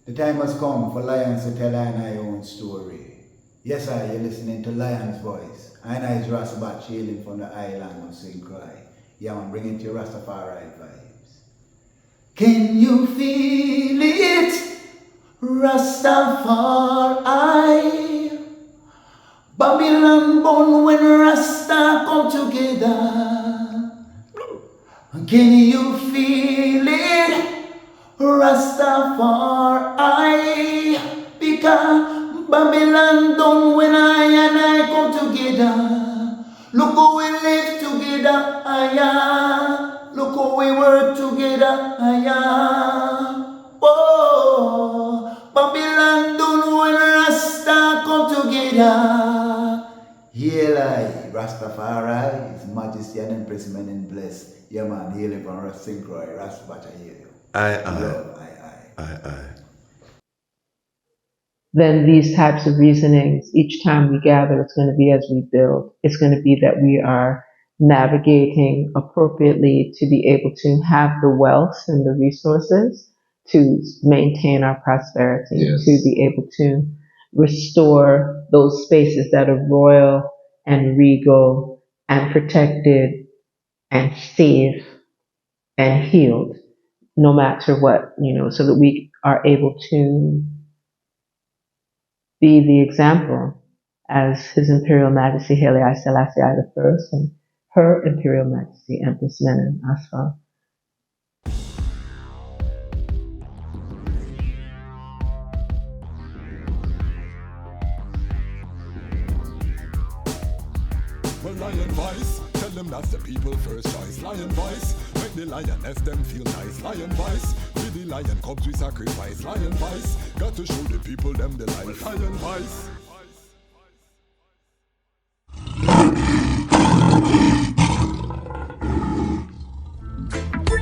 The time has come for lions to tell I own story. Yes, you're listening to Lion's Voice. I is Dejazmatch hailing from the island of St. Croix. Yeah, I'm bringing to you Rastafari vibes. Can you feel it? Rastafari. Babylon born when Rasta come together. Can you feel it? Rastafari, because Babylon done when I and I come together. Look how we live together, look how we work together, Oh, Babylon done when Rasta come together. Hail I, Rastafari, His Majesty and Empressment and bless. Yeah man, hailing from St. Croix, Rastafari, I hear you. Aye. Then these types of reasonings, each time we gather, it's going to be as we build. It's going to be that we are navigating appropriately to be able to have the wealth and the resources to maintain our prosperity, Yes. to be able to restore those spaces that are royal and regal and protected and safe and healed, no matter what, so that we are able to be the example as His Imperial Majesty Haile Selassie I and Her Imperial Majesty Empress Menen Asfa. Well, Lion Voice, tell them that's the people first choice. Lion Voice, make the lioness them feel nice. Lion Voice, with the lion cubs we sacrifice. Lion Voice, got to show the people them the life. Lion Voice.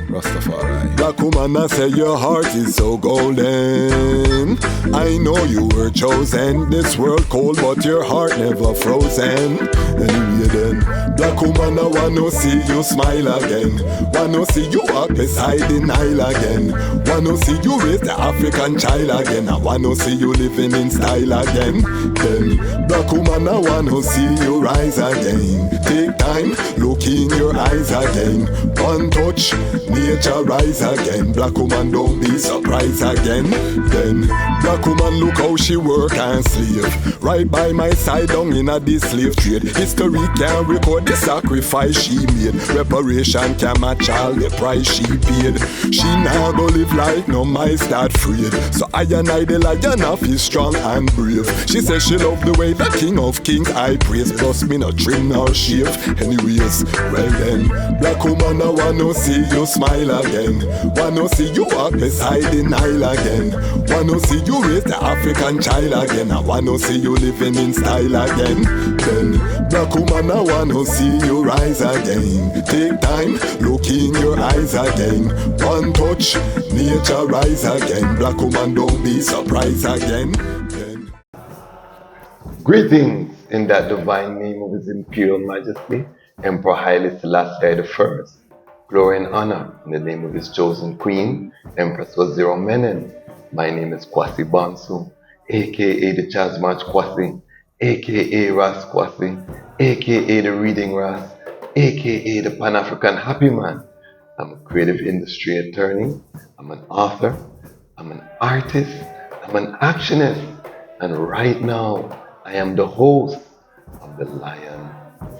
Rastafari. Black woman, I say your heart is so golden. I know you were chosen. This world cold, but your heart never frozen. Anyway then, black woman, I wanna see you smile again. Wanna see you walk beside the Nile again. Wanna see you raise the African child again. I wanna see you living in style again. Then, black woman, I wanna see you rise again. Take time, look in your eyes again. One touch, nature rise again. Black woman, don't be surprised again. Then, black woman, look how she work and slave. Right by my side, down in a this slave trade. History can record the sacrifice she made. Reparation can match all the price she paid. She now go live like no mice that freed. So I and I, the lion of is strong and brave. She says she love the way the King of Kings I praise. Plus me no trim nor shave. Anyways, well then, black woman, I wanna see you smile again. Wanna see you walk beside the Nile again. Wanna see you raise the African child again. I wanna see you living in style again. Then, black woman, I wanna see you rise again. Take time, look in your eyes again. One touch, nature rise again. Black woman, don't be surprised again. Then. Greetings in that divine name of His Imperial Majesty, Emperor Haile Selassie I. Glory and honor in the name of His chosen Queen, Empress Waziri Menen. My name is Kwasi Bonsu, aka Dejazmatch Kwasi, aka Ras Kwasi, aka the Reading Ras, aka the Panafrican Happy Man. I'm a creative industry attorney, I'm an author, I'm an artist, I'm an actionist, and right now I am the host of the Lion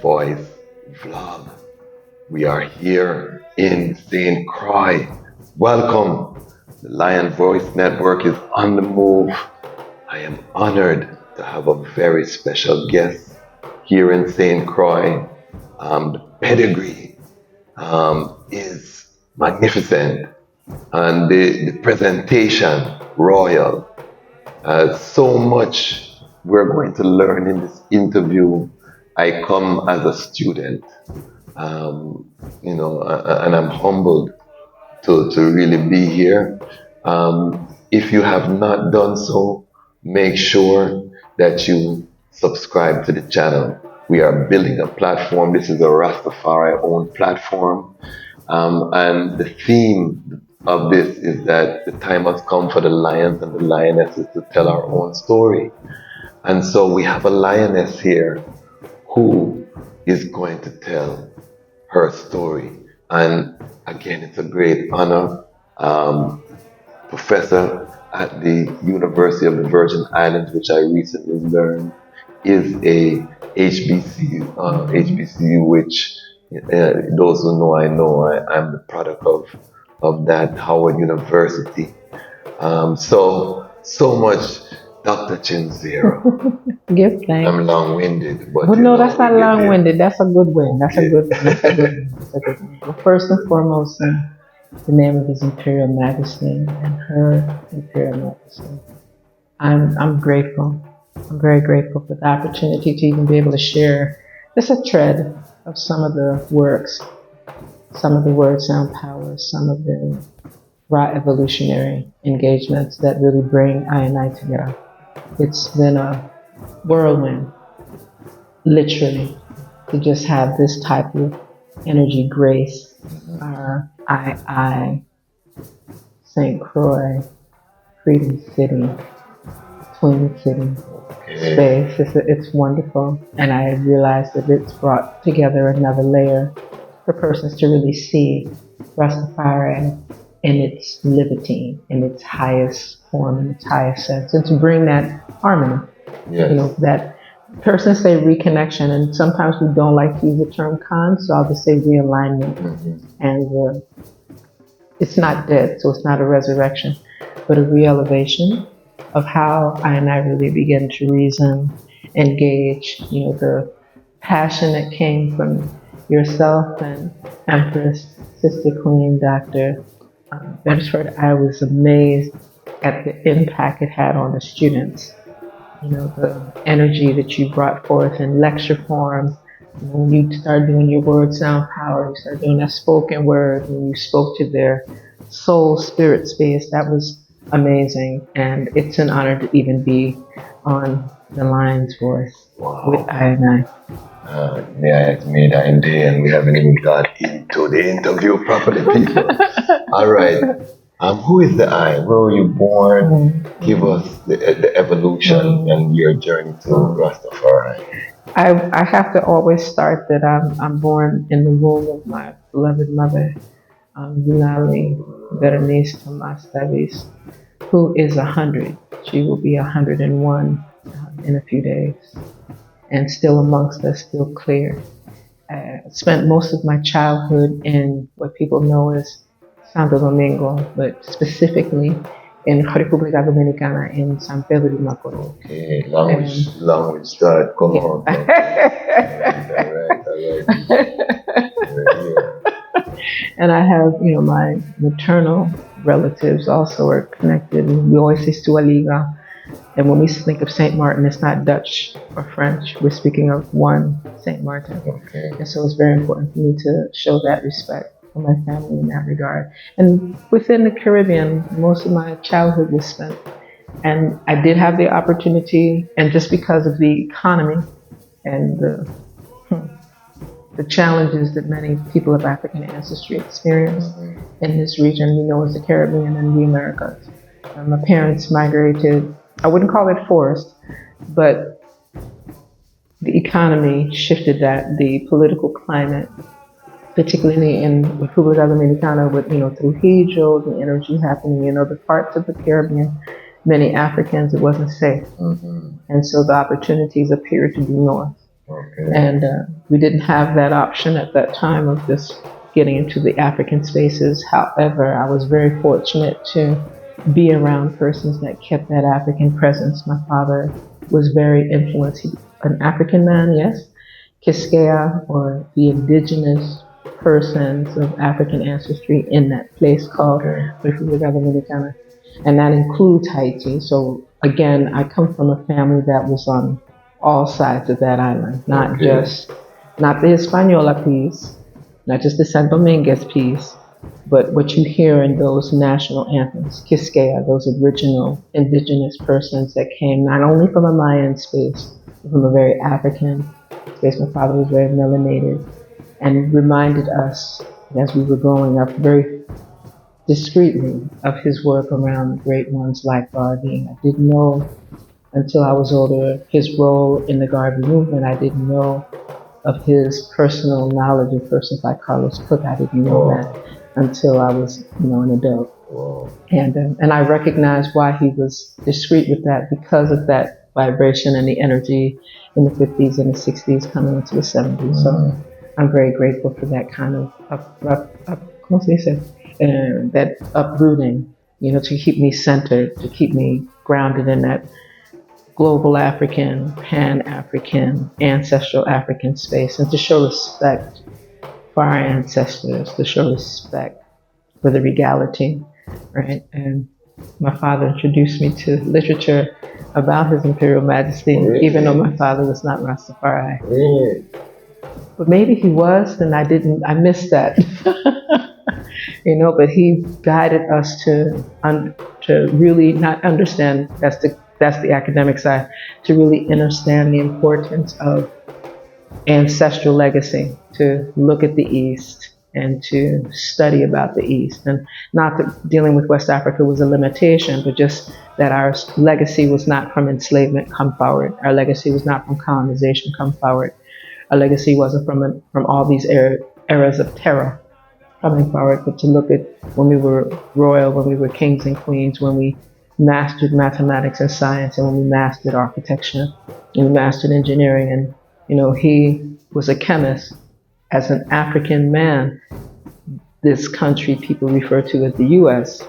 Voice vlog. We are here in St. Croix. Welcome. The Lion Voice Network is on the move. I am honored to have a very special guest here in St. Croix. The pedigree is magnificent and the presentation royal. So much we're going to learn in this interview. I come as a student, and I'm humbled to really be here. If you have not done so, make sure that you subscribe to the channel. We are building a platform. This is a Rastafari owned platform. And the theme of this is that the time has come for the lions and the lionesses to tell our own story. And so we have a lioness here who is going to tell her story. And again, it's a great honor. Professor at the University of the Virgin Islands, which I recently learned is a HBCU, which those who know, I'm the product of that Howard University. So much, Dr. Chinzira. Give thanks. I'm long-winded, but But you no, know, that's not we get there. long-winded. That's a good win. That's a good win. That's a good win. That's a good win. Well, first and foremost, in the name of His Imperial Majesty and her Imperial Majesty, I'm grateful. I'm very grateful for the opportunity to even be able to share just a thread of some of the works, some of the word sound powers, some of the raw evolutionary engagements that really bring I and I together. It's been a whirlwind, literally, to just have this type of energy grace our I, St. Croix, Freedom City, Twin City space. It's wonderful. And I realized that it's brought together another layer for persons to really see Rastafari in its liberty, in its highest form, in its highest sense, and to bring that harmony. Yes. You know, that persons say reconnection, and sometimes we don't like to use the term con, so I'll just say realignment. And it's not dead, so it's not a resurrection, but a re-elevation of how I and I really begin to reason, engage, you know, the passion that came from yourself and Empress, Sister Queen, Dr. Bedford. I was amazed at the impact it had on the students. You know, the energy that you brought forth in lecture form. When you start doing your word sound power, you start doing that spoken word, when you spoke to their soul spirit space, that was amazing. And it's an honor to even be on the Lion's Voice with I and I. Yeah, it's made that day, and we haven't even got into the interview properly, people. All right. Who is the I? Where were you born? Give us the evolution and your journey to Rastafari. I have to always start that I'm born in the womb of my beloved mother, Nile, Berenice Tomas Davis, who is 100. She will be 101 in a few days, and still amongst us, still clear. I spent most of my childhood in what people know as Santo Domingo, but specifically in República Dominicana in San Pedro de Macorís. Okay, language start, come on. All right. And I have, you know, my maternal relatives also are connected. We always say Sua Liga. And when we think of Saint Martin, it's not Dutch or French. We're speaking of one Saint Martin. Okay. And so it's very important for me to show that respect for my family in that regard. And within the Caribbean, most of my childhood was spent. And I did have the opportunity, and just because of the economy and the challenges that many people of African ancestry experience in this region, we know as the Caribbean and the Americas. My parents migrated, I wouldn't call it forced, but the economy shifted that, the political climate, particularly in República Dominicana with, you know, Trujillo, the energy happening in other parts of the Caribbean, many Africans, it wasn't safe. And so the opportunities appeared to be north. Okay. And we didn't have that option at that time of just getting into the African spaces. However, I was very fortunate to be around persons that kept that African presence. My father was very influenced. An African man, yes, Quisqueya, or the indigenous persons of African ancestry in that place called República Dominicana. And that includes Haiti. So again, I come from a family that was on all sides of that island, not the Hispaniola piece, not just the San Dominguez piece, but what you hear in those national anthems, Quisqueya, those original indigenous persons that came not only from a Mayan space, but from a very African space. My father was very melanated and reminded us as we were growing up very discreetly of his work around great ones like Garvey. I didn't know until I was older his role in the Garvey movement. I didn't know of his personal knowledge of persons like Carlos Cook. I didn't know that until I was, an adult. And I recognized why he was discreet with that, because of that vibration and the energy in the 50s and the 60s coming into the 70s. So I'm very grateful for that kind of that uprooting, to keep me centered, to keep me grounded in that global African, Pan-African, ancestral African space, and to show respect for our ancestors, to show respect for the regality, right? And my father introduced me to literature about His Imperial Majesty, even though my father was not Rastafari. But maybe he was, and I missed that. But he guided us to really not understand, that's the academic side, to really understand the importance of ancestral legacy, to look at the East and to study about the East. And not that dealing with West Africa was a limitation, but just that our legacy was not from enslavement come forward. Our legacy was not from colonization come forward. Our legacy wasn't from all these eras of terror coming forward, but to look at when we were royal, when we were kings and queens, when we mastered mathematics and science, and when we mastered architecture, and we mastered engineering. And, he was a chemist. As an African man, this country people refer to as the U.S.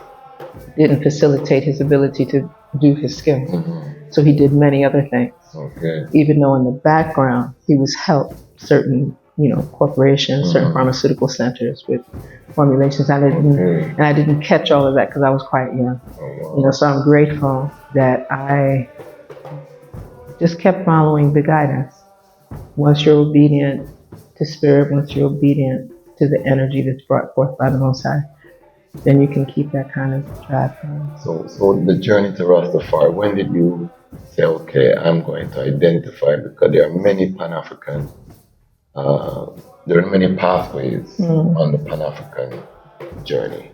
didn't facilitate his ability to do his skill. So he did many other things. Even though in the background, he was helped certain corporations, certain pharmaceutical centers with formulations. I didn't catch all of that because I was quite young. So I'm grateful that I just kept following the guidance. Once you're obedient to spirit, once you're obedient to the energy that's brought forth by the Most High, then you can keep that kind of track going. So the journey to Rastafari, when did you say, okay, I'm going to identify, because there are many Pan-African there are many pathways on the Pan-African journey.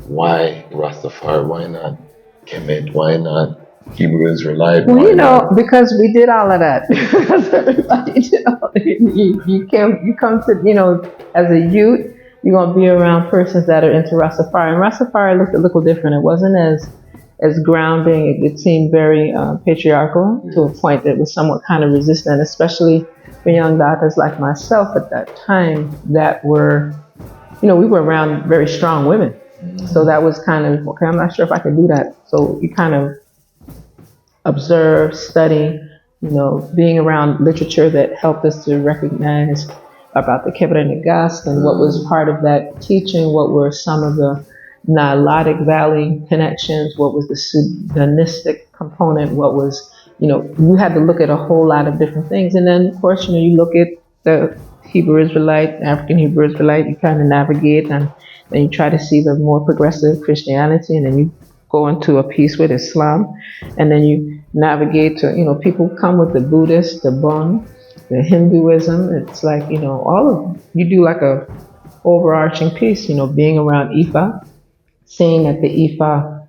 Why Rastafari? Why not Kemet? Why not Hebrew Israelite? Well, because we did all of that. Because everybody did all of it. You come to, as a youth, you're going to be around persons that are into Rastafari. And Rastafari looked a little different. It wasn't as grounding. It seemed very patriarchal to a point that was somewhat kind of resistant, especially for young daughters like myself at that time that were, we were around very strong women. So that was kind of, okay, I'm not sure if I can do that. So you kind of observe, study, being around literature that helped us to recognize about the Kebra and the Gast and what was part of that teaching, what were some of the Nilotic Valley connections, what was the Sudanistic component, what was, you had to look at a whole lot of different things. And then, of course, you look at the Hebrew Israelite, African Hebrew Israelite, you kind of navigate, and then you try to see the more progressive Christianity, and then you go into a piece with Islam, and then you navigate to, people come with the Buddhist, the Bon, the Hinduism. It's like, you do like a overarching piece, being around Ifa, seeing that the Ifa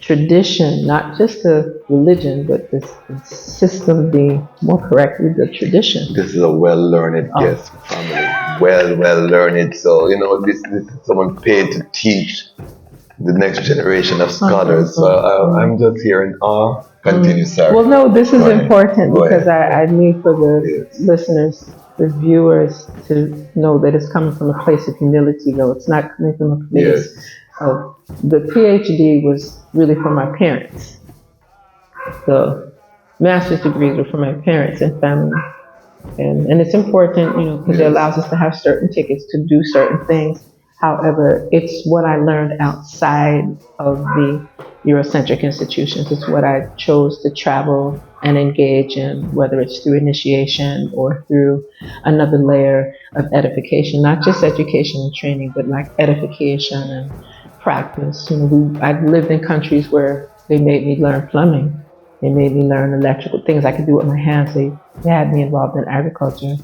tradition, not just the religion, but the system, being more correctly, the tradition. This is a well-learned guest family. Well learned. So, this is someone paid to teach the next generation of scholars. So I'm just here in awe. Continue, sir. Well, no, this is important because I need for the listeners, the viewers, to know that it's coming from a place of humility, though. It's not coming from a place of... The PhD was really for my parents. The master's degrees were for my parents and family. And it's important, because it allows us to have certain tickets to do certain things. However, it's what I learned outside of the Eurocentric institutions. It's what I chose to travel and engage in, whether it's through initiation or through another layer of edification, not just education and training, but like edification and practice. I've lived in countries where they made me learn plumbing. They made me learn electrical things I could do with my hands. They had me involved in agriculture.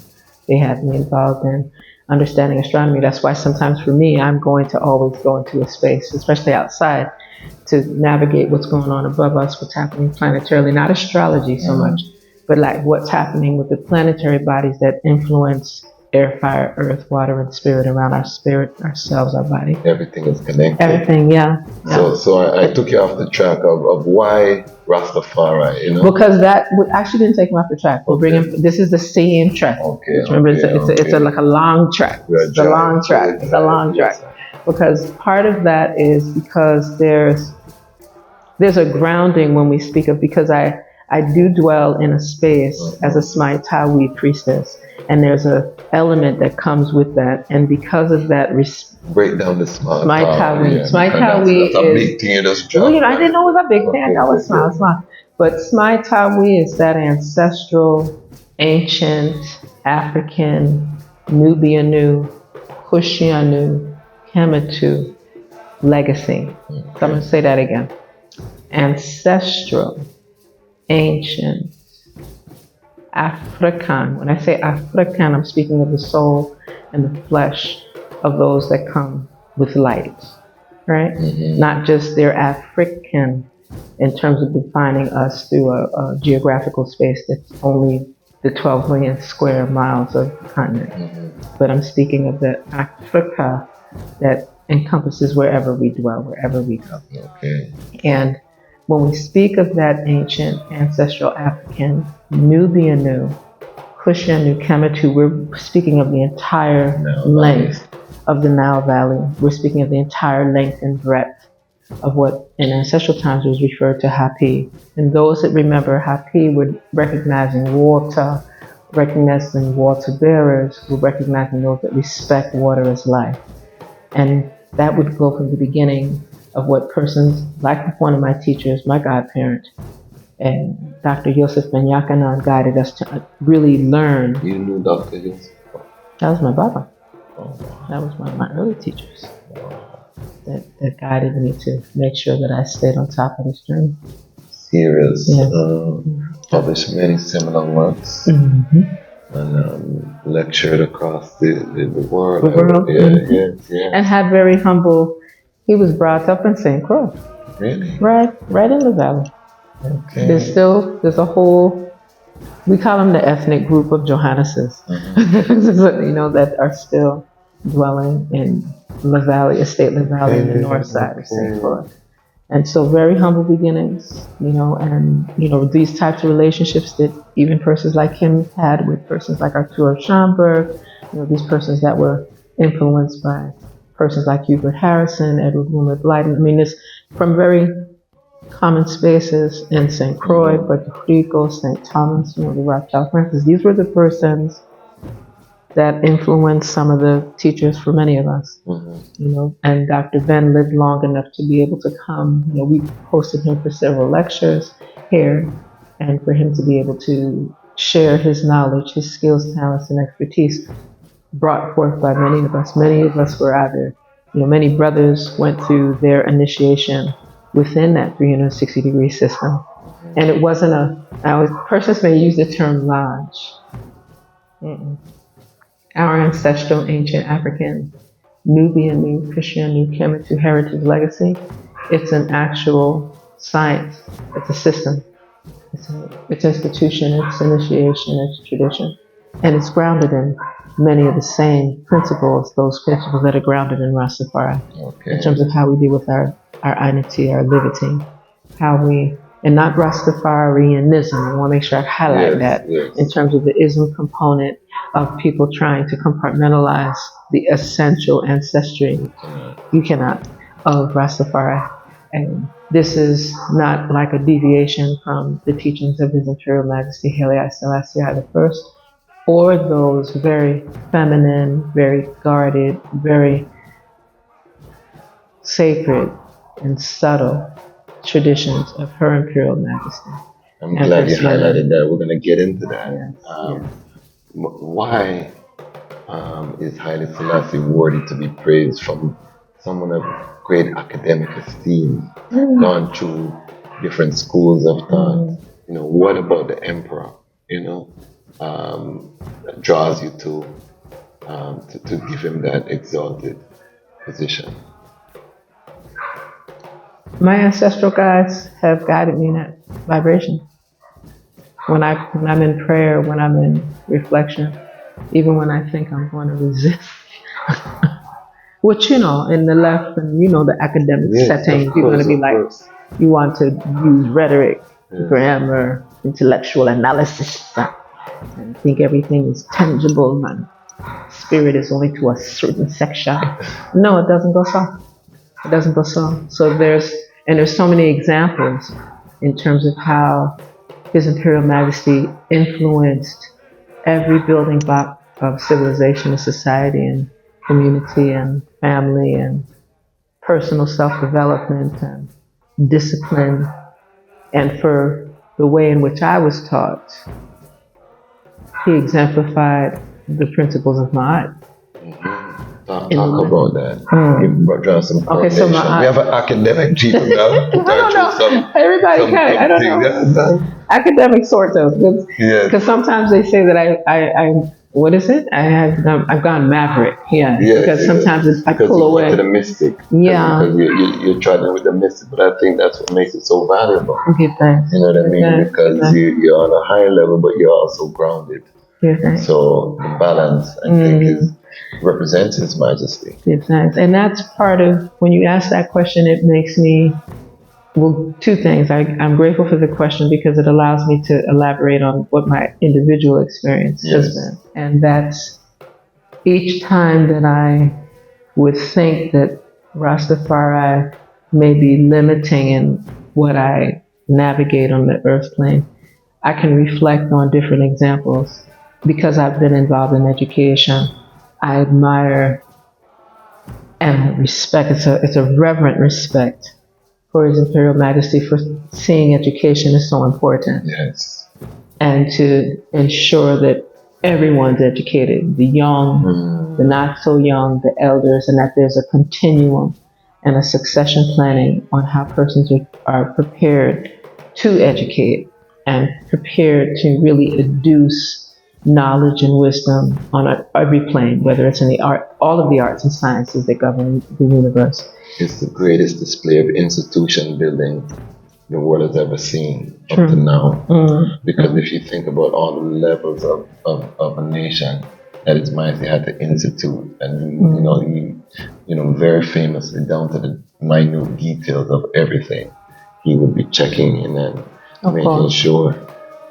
They had me involved in understanding astronomy. That's why sometimes for me, I'm going to always go into a space, especially outside, to navigate what's going on above us, what's happening planetarily, not astrology so much, but like what's happening with the planetary bodies that influence air, fire, earth, water, and spirit around our spirit, ourselves, our body. Everything is connected. Everything, yeah. So I took you off the track of why Rastafari, you know? Because that we actually didn't take him off the track. We're bringing. This is the same track. Remember, it's like a long track. It's a long track. It's a long track. Because part of that is because there's a grounding when we speak of, because I do dwell in a space as a Smaitawi priestess, and there's a element that comes with that, and because of that, break down the Smaitawi. Smaitawi is a big thing. I didn't know it was a big thing. I thought it was small. But Smaitawi is that ancestral, ancient, African, Nubianu, Kushianu, Kemetu legacy. So I'm going to say that again. Ancestral, ancient, African. When I say African, I'm speaking of the soul and the flesh of those that come with light, right? Not just they're African in terms of defining us through a geographical space that's only the 12 million square miles of the continent. But I'm speaking of the Africa that encompasses wherever we dwell, wherever we go. And when we speak of that ancient ancestral African, Nubianu, Kushianu, Kemetu, we're speaking of the entire length of the Nile Valley. We're speaking of the entire length and breadth of what in ancestral times was referred to Hapi. And those that remember Hapi were recognizing water, recognizing water bearers, were recognizing those that respect water as life. And that would go from the beginning of what persons, like one of my teachers, my godparent, and Dr. Yosef Ben Yakanan guided us to really learn. You knew Dr. Yosef? That was my Baba. That was one of my early teachers that guided me to make sure that I stayed on top of this journey. Serious. Published many seminal works. And lectured across the world. And had very humble. He was brought up in St. Croix. Really? Right in the valley. There's a whole, we call them the ethnic group of Johannesses, that are still dwelling in La Valley, Estate La Valley, in the north side of St. Croix. And so very humble beginnings, and these types of relationships that even persons like him had with persons like Arturo Schomburg, these persons that were influenced by persons like Hubert Harrison, Edward Wilmer Blyden. I mean, it's from very common spaces in St. Croix, Puerto Rico, St. Thomas, the Rothschild Francis. These were the persons that influenced some of the teachers for many of us, and Dr. Ben lived long enough to be able to come. We hosted him for several lectures here, and for him to be able to share his knowledge, his skills, talents, and expertise brought forth by many of us. Many of us were either, many brothers went through their initiation within that 360-degree system. And it wasn't persons may use the term lodge. Our ancestral, ancient African, Nubian, Christian, Kemetu heritage legacy, it's an actual science. It's a system. It's institution, it's initiation, it's tradition. And it's grounded in many of the same principles, those principles that are grounded in Rastafari, in terms of how we deal with our identity, our liberty, and not Rastafarianism. I want to make sure I highlight that in terms of the ism component of people trying to compartmentalize the essential ancestry. You cannot, of Rastafari. And this is not like a deviation from the teachings of His Imperial Majesty Haile Selassie I, or those very feminine, very guarded, very sacred and subtle traditions of Her Imperial Majesty. I'm glad you highlighted that. We're going to get into that. Why is Haile Selassie worthy to be praised from someone of great academic esteem, gone through different schools of thought? What about the emperor, that draws you to to give him that exalted position. My ancestral guides have guided me in that vibration. When I'm in prayer, when I'm in reflection, even when I think I'm going to resist, which, in the left and, the academic setting, you're going to be like, you want to use rhetoric, grammar, intellectual analysis, and think everything is tangible, man. Spirit is only to a certain section. No, it doesn't go so. It doesn't go so. So there's so many examples in terms of how His Imperial Majesty influenced every building block of civilization and society and community and family and personal self-development and discipline. And for the way in which I was taught, he exemplified the principles of Ma'at. Talk about that. Draw some okay, so Ma'at. We have an academic people now. no. Everybody kind of, I don't know. Academic sort of. Because sometimes they say that I what is it? I've gone maverick. Yeah. Because sometimes I pull away. To the mystic. Yeah. Because you're trying with the mystic, but I think that's what makes it so valuable. Okay, thanks. You know what I mean? Because you're on a high level, but you're also grounded. Yeah, thanks. So the balance, I think, represents His Majesty. Yeah, thanks. And that's part of, when you ask that question, it makes me, two things. I'm grateful for the question because it allows me to elaborate on what my individual experience has been. And that's each time that I would think that Rastafari may be limiting in what I navigate on the earth plane, I can reflect on different examples. Because I've been involved in education, I admire and respect, it's a reverent respect for His Imperial Majesty for seeing education is so important. Yes. And to ensure that everyone's educated, the young, the not so young, the elders, and that there's a continuum and a succession planning on how persons are prepared to educate and prepared to really educe knowledge and wisdom on every plane, whether it's in the art, all of the arts and sciences that govern the universe. It's the greatest display of institution building the world has ever seen up to now. Because if you think about all the levels of a nation that His Majesty had to institute, and very famously down to the minute details of everything, he would be checking in and making sure.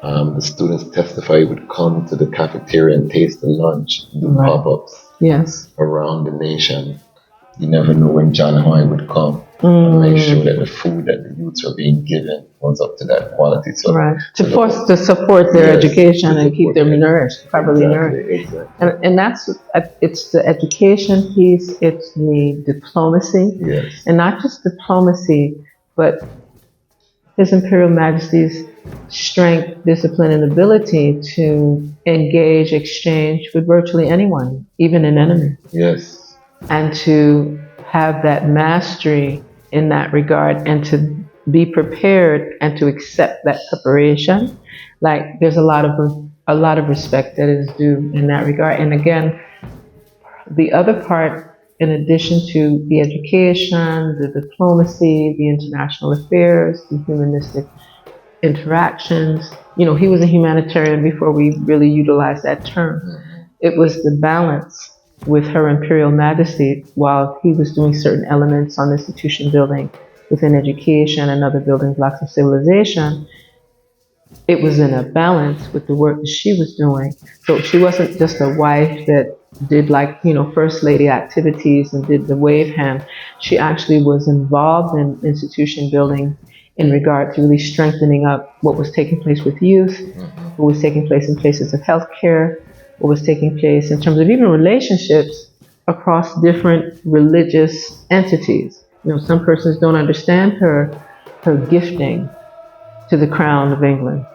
The students testify he would come to the cafeteria and taste the lunch, do pop-ups around the nation. You never know when John Hoy would come and make sure that the food that the youths are being given was up to that quality. So, to support their education and keep them nourished, properly nourished. Exactly. And that's, it's the education piece, it's the diplomacy. And not just diplomacy, but His Imperial Majesty's strength, discipline, and ability to engage, exchange with virtually anyone, even an enemy. Yes. And to have that mastery in that regard and to be prepared and to accept that preparation. Like, there's a lot of respect that is due in that regard. And again, the other part, in addition to the education, the diplomacy, the international affairs, the humanistic interactions, he was a humanitarian before we really utilized that term. It was the balance with Her Imperial Majesty while he was doing certain elements on institution building within education and other building blocks of civilization. It was in a balance with the work that she was doing. So she wasn't just a wife that did first lady activities and did the wave hand. She actually was involved in institution building in regard to really strengthening up what was taking place with youth, what was taking place in places of healthcare, what was taking place in terms of even relationships across different religious entities. Some persons don't understand her gifting to the Crown of England.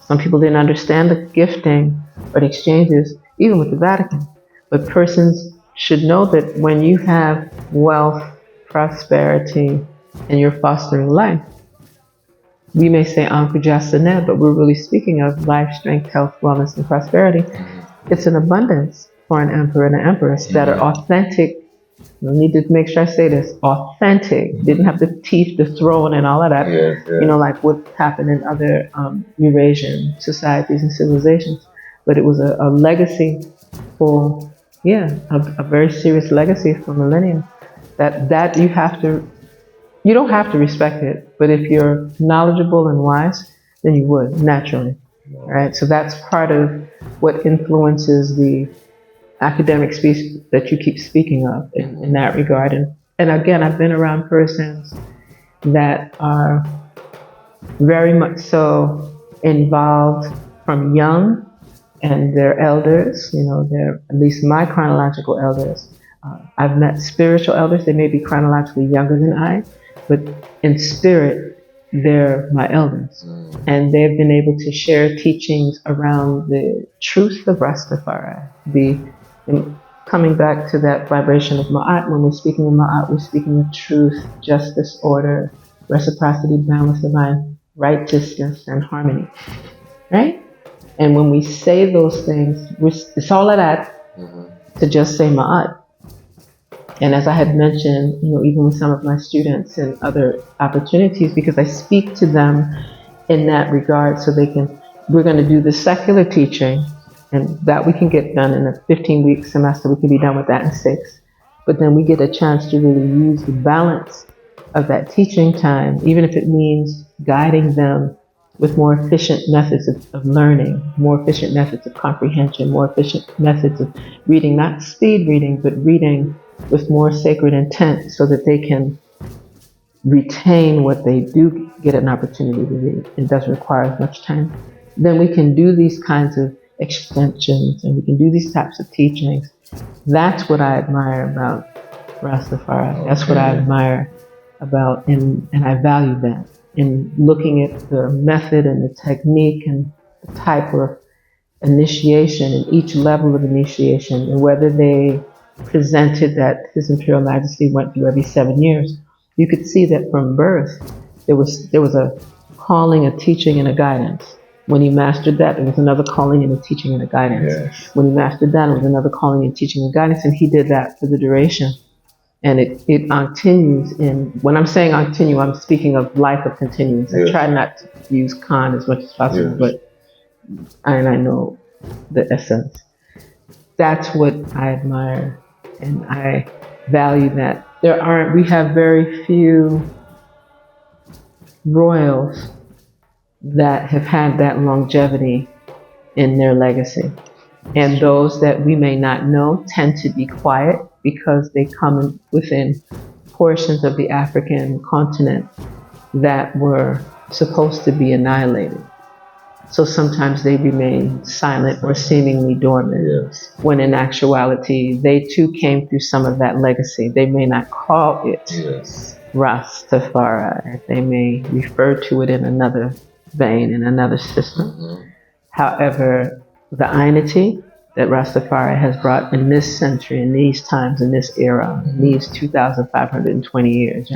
Some people didn't understand the gifting or the exchanges, even with the Vatican. But persons should know that when you have wealth, prosperity, and you're fostering life, we may say Ankujasane, but we're really speaking of life, strength, health, wellness, and prosperity. It's an abundance for an emperor and an empress that are authentic. I need to make sure I say this, authentic. Didn't have the teeth, the throne, and all of that. Yes, yes. You know, like what happened in other Eurasian societies and civilizations. But it was a legacy for, a very serious legacy for millennia. That you don't have to respect it, but if you're knowledgeable and wise, then you would, naturally. Right? So that's part of what influences the academic speech that you keep speaking of in that regard. And again, I've been around persons that are very much so involved from young, and their elders, they're at least my chronological elders. I've met spiritual elders. They may be chronologically younger than I, but in spirit, they're my elders. And they've been able to share teachings around the truth of Rastafari. Coming back to that vibration of Ma'at, when we're speaking of Ma'at, we're speaking of truth, justice, order, reciprocity, balance, divine righteousness, and harmony. Right? And when we say those things, it's all of that to just say Ma'at. And as I had mentioned, even with some of my students and other opportunities, because I speak to them in that regard, so we're going to do the secular teaching, and that we can get done in a 15-week semester. We can be done with that in 6. But then we get a chance to really use the balance of that teaching time, even if it means guiding them with more efficient methods of learning, more efficient methods of comprehension, more efficient methods of reading, not speed reading, but reading with more sacred intent, so that they can retain what they do get an opportunity to read. It doesn't require as much time. Then we can do these kinds of extensions, and we can do these types of teachings. That's what I admire about Rastafari. That's what I admire about, and I value that. In looking at the method and the technique and the type of initiation and each level of initiation, and whether they presented that His Imperial Majesty went through every 7 years, you could see that from birth there was a calling, a teaching, and a guidance. When he mastered that, there was another calling and a teaching and a guidance. Yes. When he mastered that, there was another calling and teaching and guidance, and he did that for the duration. And it continues when I'm saying continue, I'm speaking of life of continuance. Yes. I try not to use con as much as possible, but I know the essence. That's what I admire, and I value that. We have very few royals that have had that longevity in their legacy. And those that we may not know tend to be quiet, because they come within portions of the African continent that were supposed to be annihilated. So sometimes they remain silent or seemingly dormant, when in actuality they too came through some of that legacy. They may not call it Ras Tafari. They may refer to it in another vein, in another system. However, the unity that Rastafari has brought in this century, in these times, in this era, in these 2,520 years,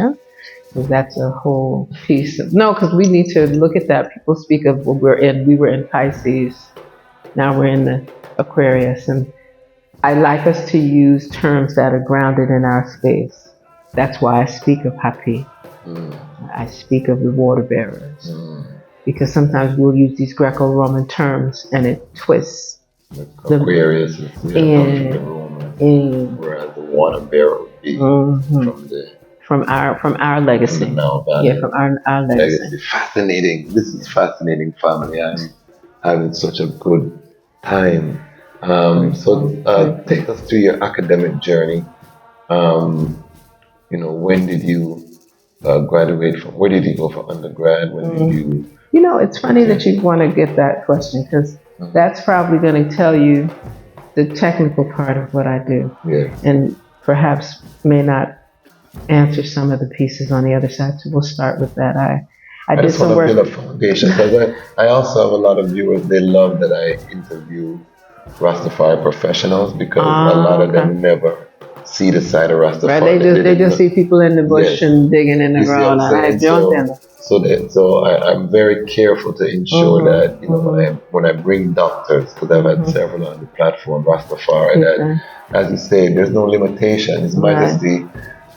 so that's a whole piece of, because we need to look at that. People speak of we were in Pisces, now we're in the Aquarius, and I like us to use terms that are grounded in our space. That's why I speak of Hapi. I speak of the water bearers, because sometimes we'll use these Greco-Roman terms and it twists. Aquarius is the Roman, whereas the water bearer would be from our legacy. From our legacy. Fascinating. This is fascinating, family. I'm having such a good time. So take us through your academic journey. When did you graduate from? Where did you go for undergrad? When did you? It's funny that you want to get that question, because that's probably going to tell you the technical part of what I do, and perhaps may not answer some of the pieces on the other side. So we'll start with that. I did some work. Build a foundation, because I also have a lot of viewers. They love that I interview Rastafari professionals, because a lot of them never see the side of Rastafari. Right, they just see people in the bush and digging in the ground. I'm very careful to ensure that when I bring doctors, because I've had several on the platform, Rastafari, that as you say, there's no limitation. His Majesty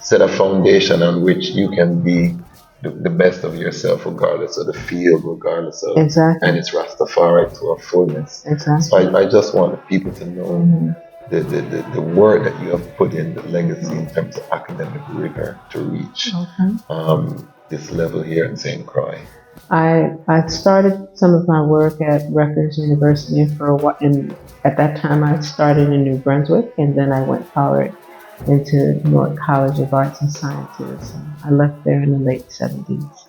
set a foundation on which you can be the best of yourself, regardless of the field, regardless of, and it's Rastafari to a fullness. So I just want the people to know the work that you have put in, the legacy in terms of academic rigor to reach this level here in St. Croix. I started some of my work at Rutgers University for a while, and at that time I started in New Brunswick, and then I went forward into Newark College of Arts and Sciences. I left there in the late 70s.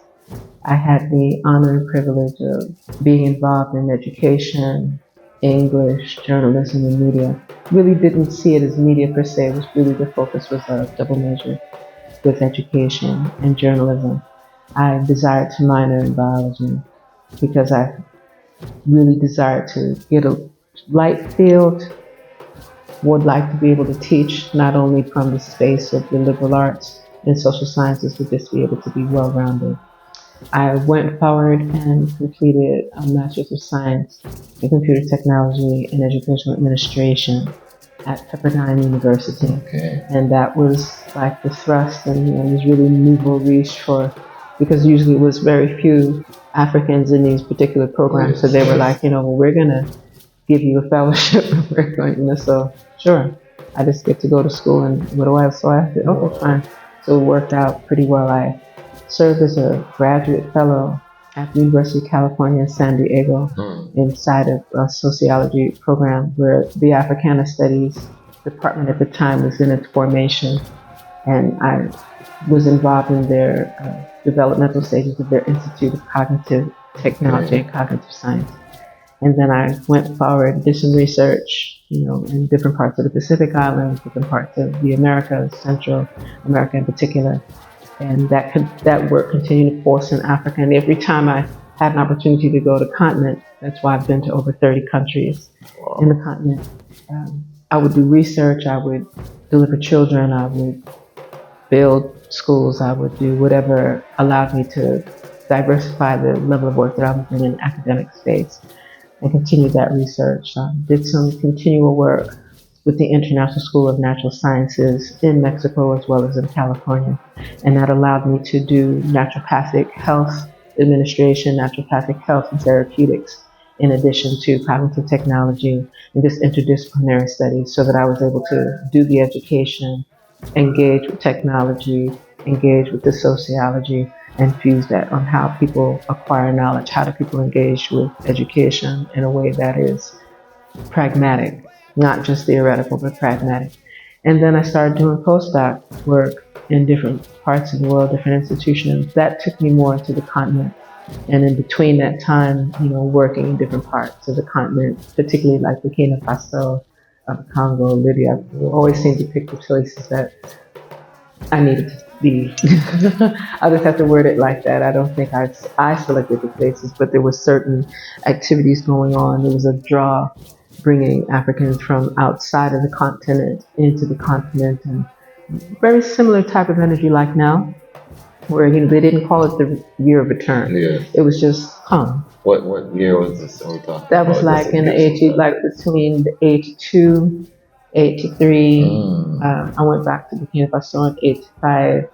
I had the honor and privilege of being involved in education, English, journalism, and media. Really didn't see it as media per se. It was really the focus was a double major with education and journalism. I desired to minor in biology because I really desired to get a light field, would like to be able to teach not only from the space of the liberal arts and social sciences, but just be able to be well-rounded. I went forward and completed a Master's of Science in Computer Technology and Educational Administration at Pepperdine University. And that was like the thrust, and it was really nouveau riche because usually it was very few Africans in these particular programs. So they were like, well, we're gonna give you a fellowship. We're going, so sure. I just get to go to school, and what do I have? So I said, okay, fine. So it worked out pretty well. I served as a graduate fellow at the University of California in San Diego inside of a sociology program where the Africana Studies department at the time was in its formation, and I was involved in their developmental stages of their Institute of Cognitive Technology and Cognitive Science. And then I went forward, did some research, in different parts of the Pacific Islands, different parts of the Americas, Central America in particular. And that work continued to force in Africa. And every time I had an opportunity to go to the continent, that's why I've been to over 30 countries in the continent. I would do research, I would deliver children, I would build schools, I would do whatever allowed me to diversify the level of work that I was doing in the academic space, and continued that research. Did some continual work with the International School of Natural Sciences in Mexico as well as in California. And that allowed me to do naturopathic health administration, naturopathic health and therapeutics, in addition to cognitive technology and just interdisciplinary studies, so that I was able to do the education, engage with technology, engage with the sociology, and fuse that on how people acquire knowledge, how do people engage with education in a way that is pragmatic, not just theoretical, but pragmatic. And then I started doing postdoc work in different parts of the world, different institutions. That took me more to the continent. And in between that time, working in different parts of the continent, particularly like Burkina Faso, Congo, Libya, I always seemed to pick the places that I needed to be. I just have to word it like that. I don't think I selected the places, but there were certain activities going on. There was a draw bringing Africans from outside of the continent into the continent, and very similar type of energy like now, where they didn't call it the year of return. It was just come. What year was this? That was like in the 80s, like between the 82, 83. I went back to Burkina Faso in 85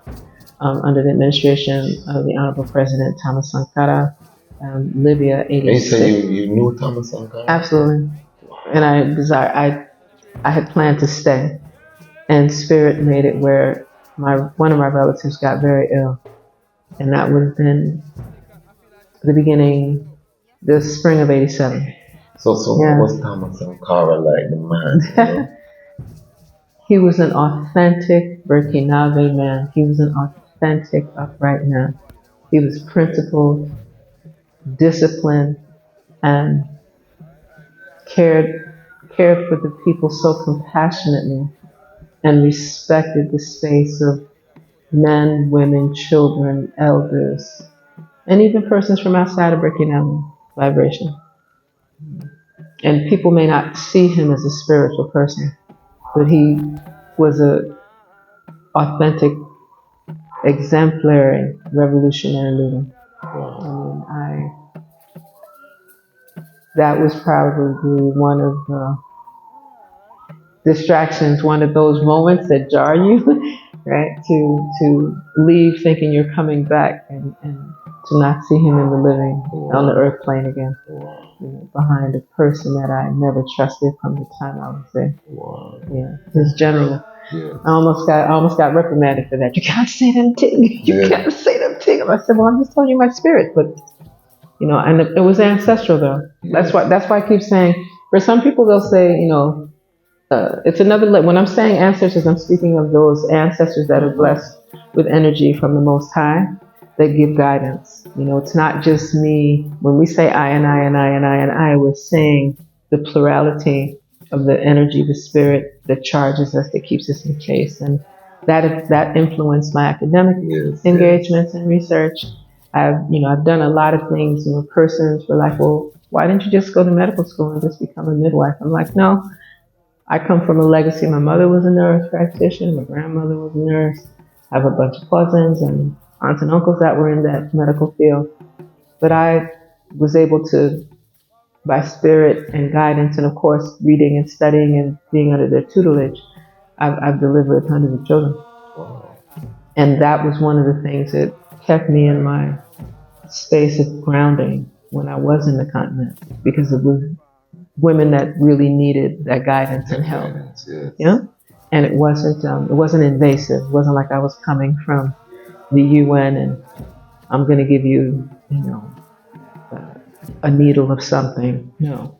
under the administration of the Honorable President Thomas Sankara. Libya, 86. And you said you knew Thomas Sankara? Absolutely. And I had planned to stay, and Spirit made it where one of my relatives got very ill, and that would have been the spring of 87. So what was Thomas Sankara like, the man? He was an authentic Burkinabe man. He was an authentic upright man. He was principled, disciplined, and cared for the people so compassionately, and respected the space of men, women, children, elders, and even persons from outside of Burkina vibration. And people may not see him as a spiritual person, but he was a authentic, exemplary revolutionary leader. I mean, that was probably one of the distractions, one of those moments that jar you, right? To leave thinking you're coming back and to not see him in the living on the earth plane again. Behind a person that I never trusted from the time I was there. Yeah, his general. I almost got reprimanded for that. You can't say them things. You can't say them things. I said, well, I'm just telling you my spirit, but and it was ancestral though. That's why I keep saying. For some people, they'll say, it's another. When I'm saying ancestors, I'm speaking of those ancestors that are blessed with energy from the Most High that give guidance. It's not just me. When we say I and I and I and I and I, we're saying the plurality of the energy, the spirit that charges us, that keeps us in place, and that influenced my academic engagements and research. I've done a lot of things. Persons were like, well, why didn't you just go to medical school and just become a midwife? I'm like, no. I come from a legacy. My mother was a nurse practitioner. My grandmother was a nurse. I have a bunch of cousins and aunts and uncles that were in that medical field. But I was able to, by spirit and guidance, and of course, reading and studying and being under their tutelage, I've delivered hundreds of children. And that was one of the things that kept me in my space of grounding when I was in the continent, because it was women that really needed that guidance and help. And it wasn't invasive. It wasn't like I was coming from the UN and I'm going to give you, a needle of something. No,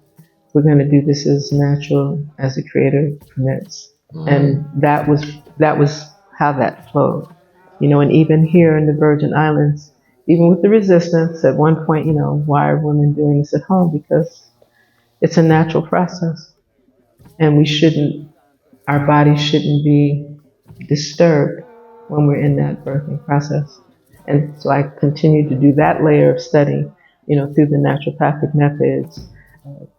we're going to do this as natural as the Creator permits. And that was how that flowed. And even here in the Virgin Islands, even with the resistance, at one point, why are women doing this at home? Because it's a natural process, and our bodies shouldn't be disturbed when we're in that birthing process. And so I continue to do that layer of study, through the naturopathic methods,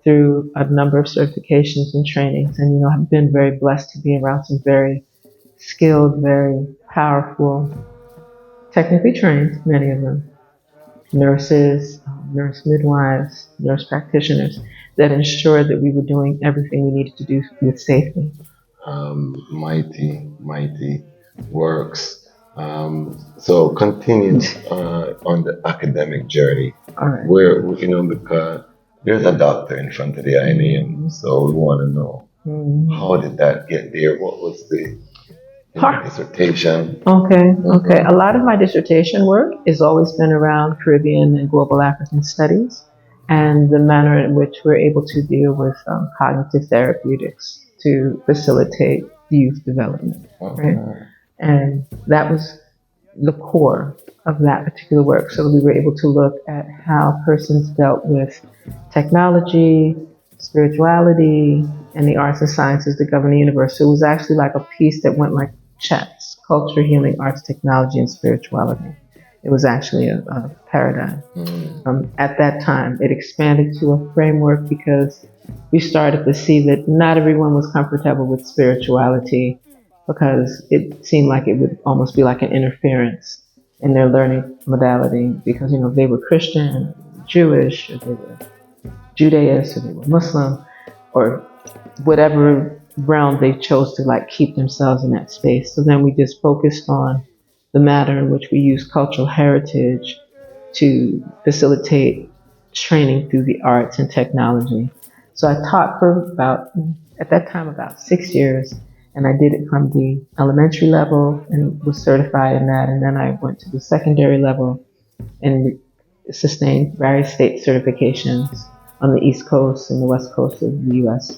through a number of certifications and trainings. And, I've been very blessed to be around some very skilled, very powerful, technically trained, many of them, nurses, nurse midwives, nurse practitioners, that ensured that we were doing everything we needed to do with safety. Mighty works. So continue on the academic journey. All right. Where, because there's a doctor in front of the I name, so we want to know, how did that get there? What was the dissertation? Okay. A lot of my dissertation work has always been around Caribbean and global African studies, and the manner in which we're able to deal with cognitive therapeutics to facilitate youth development. Right? And that was the core of that particular work. So we were able to look at how persons dealt with technology, spirituality, and the arts and sciences that govern the universe. So it was actually like a piece that went like chess: culture, healing, arts, technology, and spirituality. It was actually a paradigm. At that time, it expanded to a framework because we started to see that not everyone was comfortable with spirituality, because it seemed like it would almost be like an interference in their learning modality, because they were Christian, Jewish, or they were Judaist, or they were Muslim, or whatever realm they chose to keep themselves in that space. So then we just focused on the manner in which we use cultural heritage to facilitate training through the arts and technology. So I taught for at that time, about 6 years, and I did it from the elementary level and was certified in that. And then I went to the secondary level and sustained various state certifications on the East Coast and the West Coast of the US.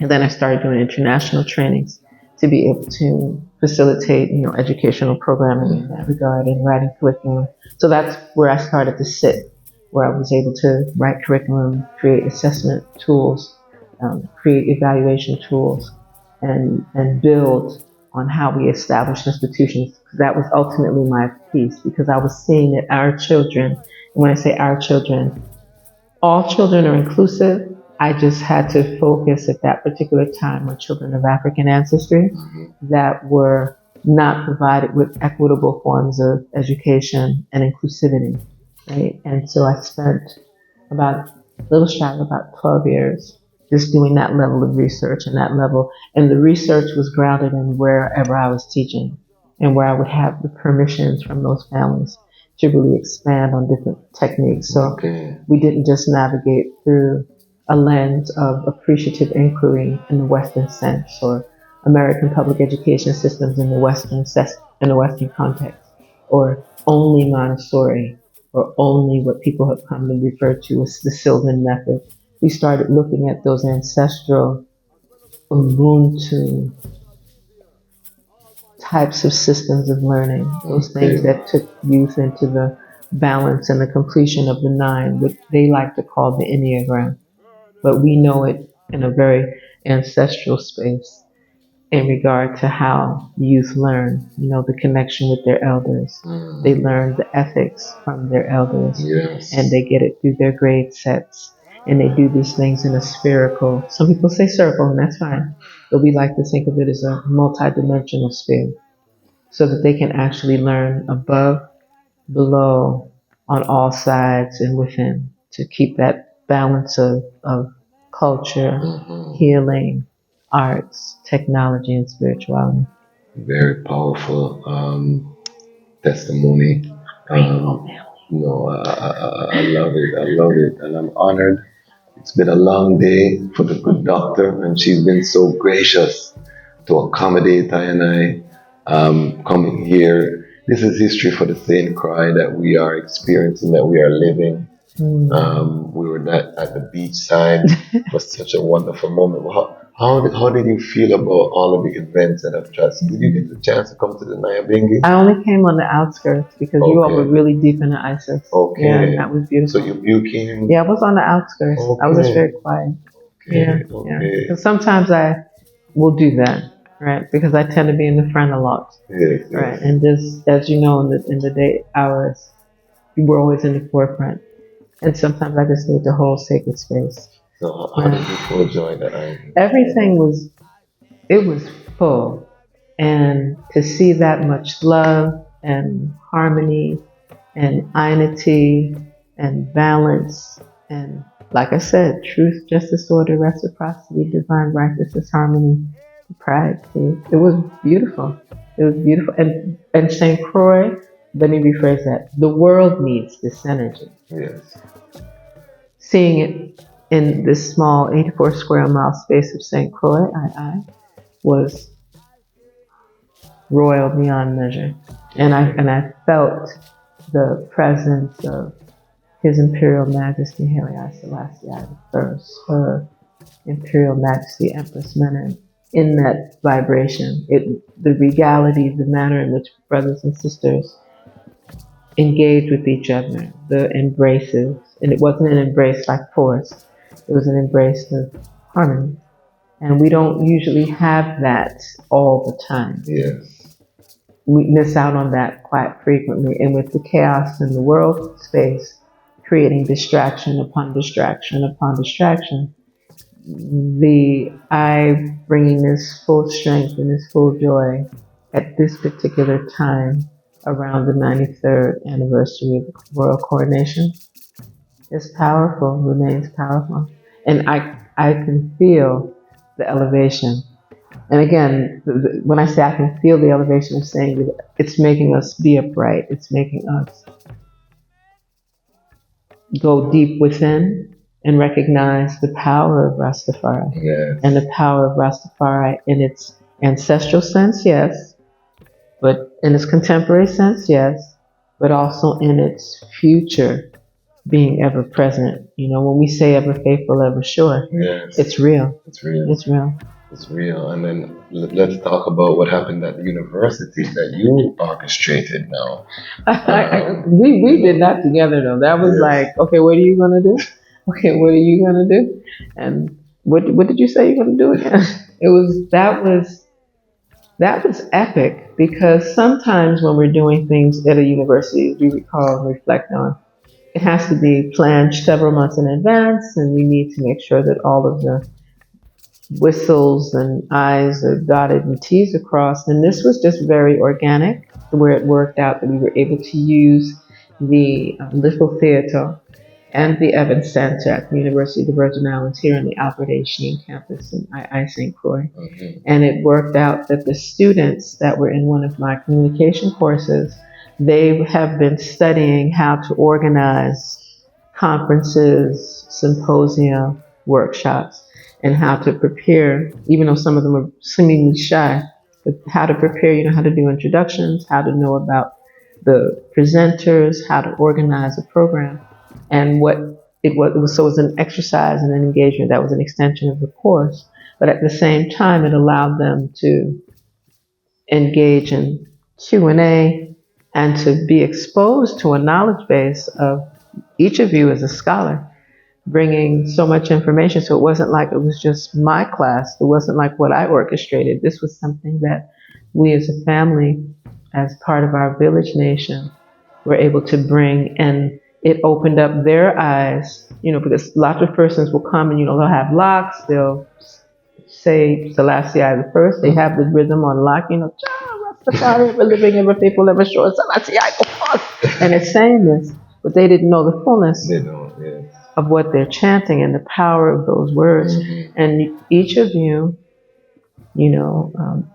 And then I started doing international trainings to be able to facilitate, educational programming in that regard and writing curriculum. So that's where I started to sit, where I was able to write curriculum, create assessment tools, create evaluation tools, and build on how we establish institutions. That was ultimately my piece, because I was seeing that our children, and when I say our children, all children are inclusive. I just had to focus at that particular time on children of African ancestry that were not provided with equitable forms of education and inclusivity. right? And so I spent about a little shy of about 12 years just doing that level of research and that level. And the research was grounded in wherever I was teaching and where I would have the permissions from those families to really expand on different techniques. So Okay. we didn't just navigate through a lens of appreciative inquiry in the Western sense or American public education systems in the Western context, or only Montessori, or only what people have come to refer to as the Sylvan method. We started looking at those ancestral Ubuntu types of systems of learning, those things Okay. that took youth into the balance and the completion of the nine, what they like to call the Enneagram. But we know it in a very ancestral space in regard to how youth learn, the connection with their elders. They learn the ethics from their elders, Yes. and they get it through their grade sets. And they do these things in a spherical, some people say circle, and that's fine, but we like to think of it as a multidimensional sphere so that they can actually learn above, below, on all sides, and within to keep that balance of culture, healing, arts, technology, and spirituality. Very powerful testimony. No, I love it. I love it. And I'm honored. It's been a long day for the good doctor, and she's been so gracious to accommodate I and coming here. This is history for the same cry that we are experiencing, that we are living. We were at the beach side. It was such a wonderful moment. How did you feel about all of the events that have just? Did you get the chance to come to the Nyabingi? I only came on the outskirts because you all were Okay. really deep in the ISIS. Okay. Yeah, and that was beautiful. So you came. Yeah, I was on the outskirts. I was just Okay. very quiet. Yeah, yeah. Okay. Because sometimes I will do that, right? Because I tend to be in the front a lot, Yes, yes. right? And just as you know, in the day hours, you were always in the forefront, and sometimes I just need to hold sacred space. So how did you feel joy that I? Everything was full, and to see that much love and harmony and unity and balance and, like I said, truth, justice, order, reciprocity, divine righteousness, harmony, pride. See, it was beautiful. It was beautiful. And St. Croix, let me rephrase that. The world needs this energy. Yes. Seeing it in this small 84 square mile space of St. Croix, I was royal beyond measure. And I felt the presence of His Imperial Majesty Haile Selassie I, her Imperial Majesty Empress Menen, in that vibration. The regality, the manner in which brothers and sisters engage with each other, the embraces, and it wasn't an embrace like force, it was an embrace of harmony. And we don't usually have that all the time. Yes. We miss out on that quite frequently. And with the chaos in the world space, creating distraction upon distraction upon distraction, I bringing this full strength and this full joy at this particular time around the 93rd anniversary of the royal coronation is powerful, remains powerful. And I can feel the elevation. And again, when I say I can feel the elevation, I'm saying that it's making us be upright. It's making us go deep within and recognize the power of Rastafari. Yes. And the power of Rastafari in its ancestral sense, yes, but in its contemporary sense, yes, but also in its future being ever present. When we say ever faithful, ever sure, Yes. it's real. It's real. It's real. It's real. And then let's talk about what happened at the university that you orchestrated now. We did that together though. That was like, okay, what are you gonna do? Okay, what are you gonna do? And what did you say you're gonna do again? That was epic, because sometimes when we're doing things at a university, we recall and reflect on, it has to be planned several months in advance, and you need to make sure that all of the whistles and I's are dotted and T's are crossed. And this was just very organic, where it worked out that we were able to use the Little Theatre, and the Evans Center at the University of the Virgin Islands here on the Albert A. Sheen campus in St. Croix. Mm-hmm. And it worked out that the students that were in one of my communication courses, they have been studying how to organize conferences, symposia, workshops, and how to prepare, even though some of them are seemingly shy, but how to prepare, how to do introductions, how to know about the presenters, how to organize a program. And what it was, so it was an exercise and an engagement that was an extension of the course, but at the same time, it allowed them to engage in Q&A and to be exposed to a knowledge base of each of you as a scholar, bringing so much information. So it wasn't like it was just my class. It wasn't like what I orchestrated. This was something that we as a family, as part of our village nation, were able to bring, and it opened up their eyes, because lots of persons will come and, they'll have locks, they'll say Selassie I the first, they have the rhythm on lock, Rastafari, ever living, ever faithful, ever sure, Selassie I go first. And it's saying this, but they didn't know the fullness of what they're chanting and the power of those words. Mm-hmm. And each of you,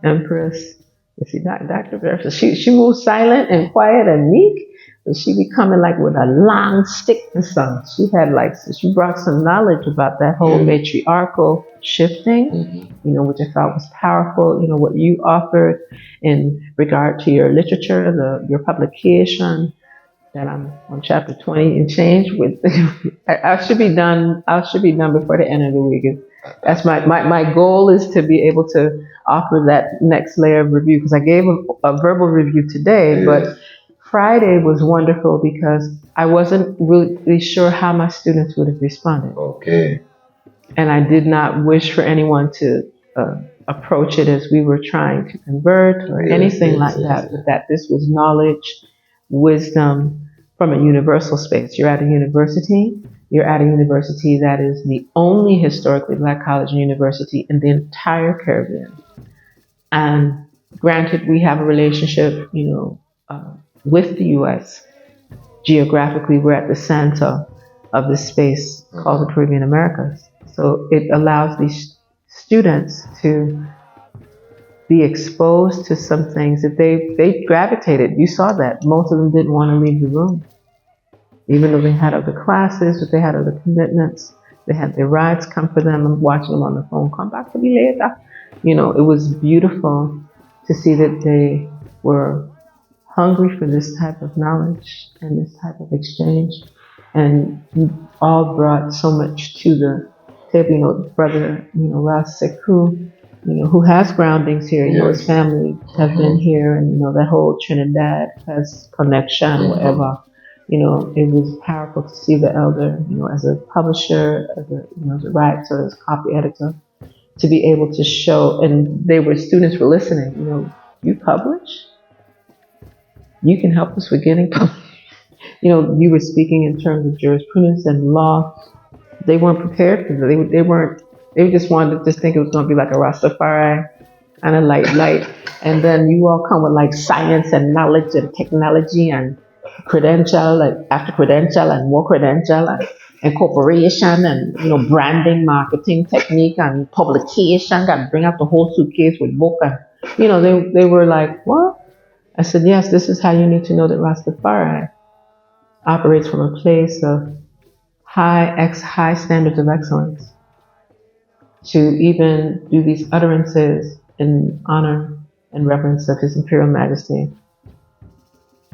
Empress, Dr. Versa, she moves silent and quiet and meek, but she be coming like with a long stick and some. She brought some knowledge about that whole matriarchal shifting, which I thought was powerful. What you offered in regard to your literature, your publication, that I'm on chapter 20 and change with. I should be done before the end of the week. That's my goal, is to be able to offer that next layer of review, because I gave a verbal review today, but Friday was wonderful because I wasn't really sure how my students would have responded. Okay. And I did not wish for anyone to approach it as we were trying to convert or anything like that, but that this was knowledge, wisdom from a universal space. You're at a university that is the only historically Black college and university in the entire Caribbean. And granted, we have a relationship, with the U.S. Geographically, we're at the center of this space called the Caribbean Americas. So it allows these students to be exposed to some things that they gravitated. You saw that. Most of them didn't want to leave the room. Even though they had other classes, but they had other commitments. They had their rides come for them. I'm watching them on the phone, come back to me later. It was beautiful to see that they were hungry for this type of knowledge and this type of exchange. And you all brought so much to the table. Brother, Ras Sekou, who has groundings here. His family have been here, and that whole Trinidad has connection, whatever. It was powerful to see the elder, as a publisher, as a writer, as a copy editor, to be able to show, and students were listening. You publish? You can help us with getting published. You were speaking in terms of jurisprudence and law. They weren't prepared for that. They just wanted to just think it was going to be like a Rastafari and a light. And then you all come with like science and knowledge and technology and credential, like after credential and more credential and incorporation and, branding, marketing technique and publication. Got to bring out the whole suitcase with book. And, they were like, what? I said, yes, this is how you need to know that Rastafari operates from a place of high standards of excellence. To even do these utterances in honor and reverence of His Imperial Majesty,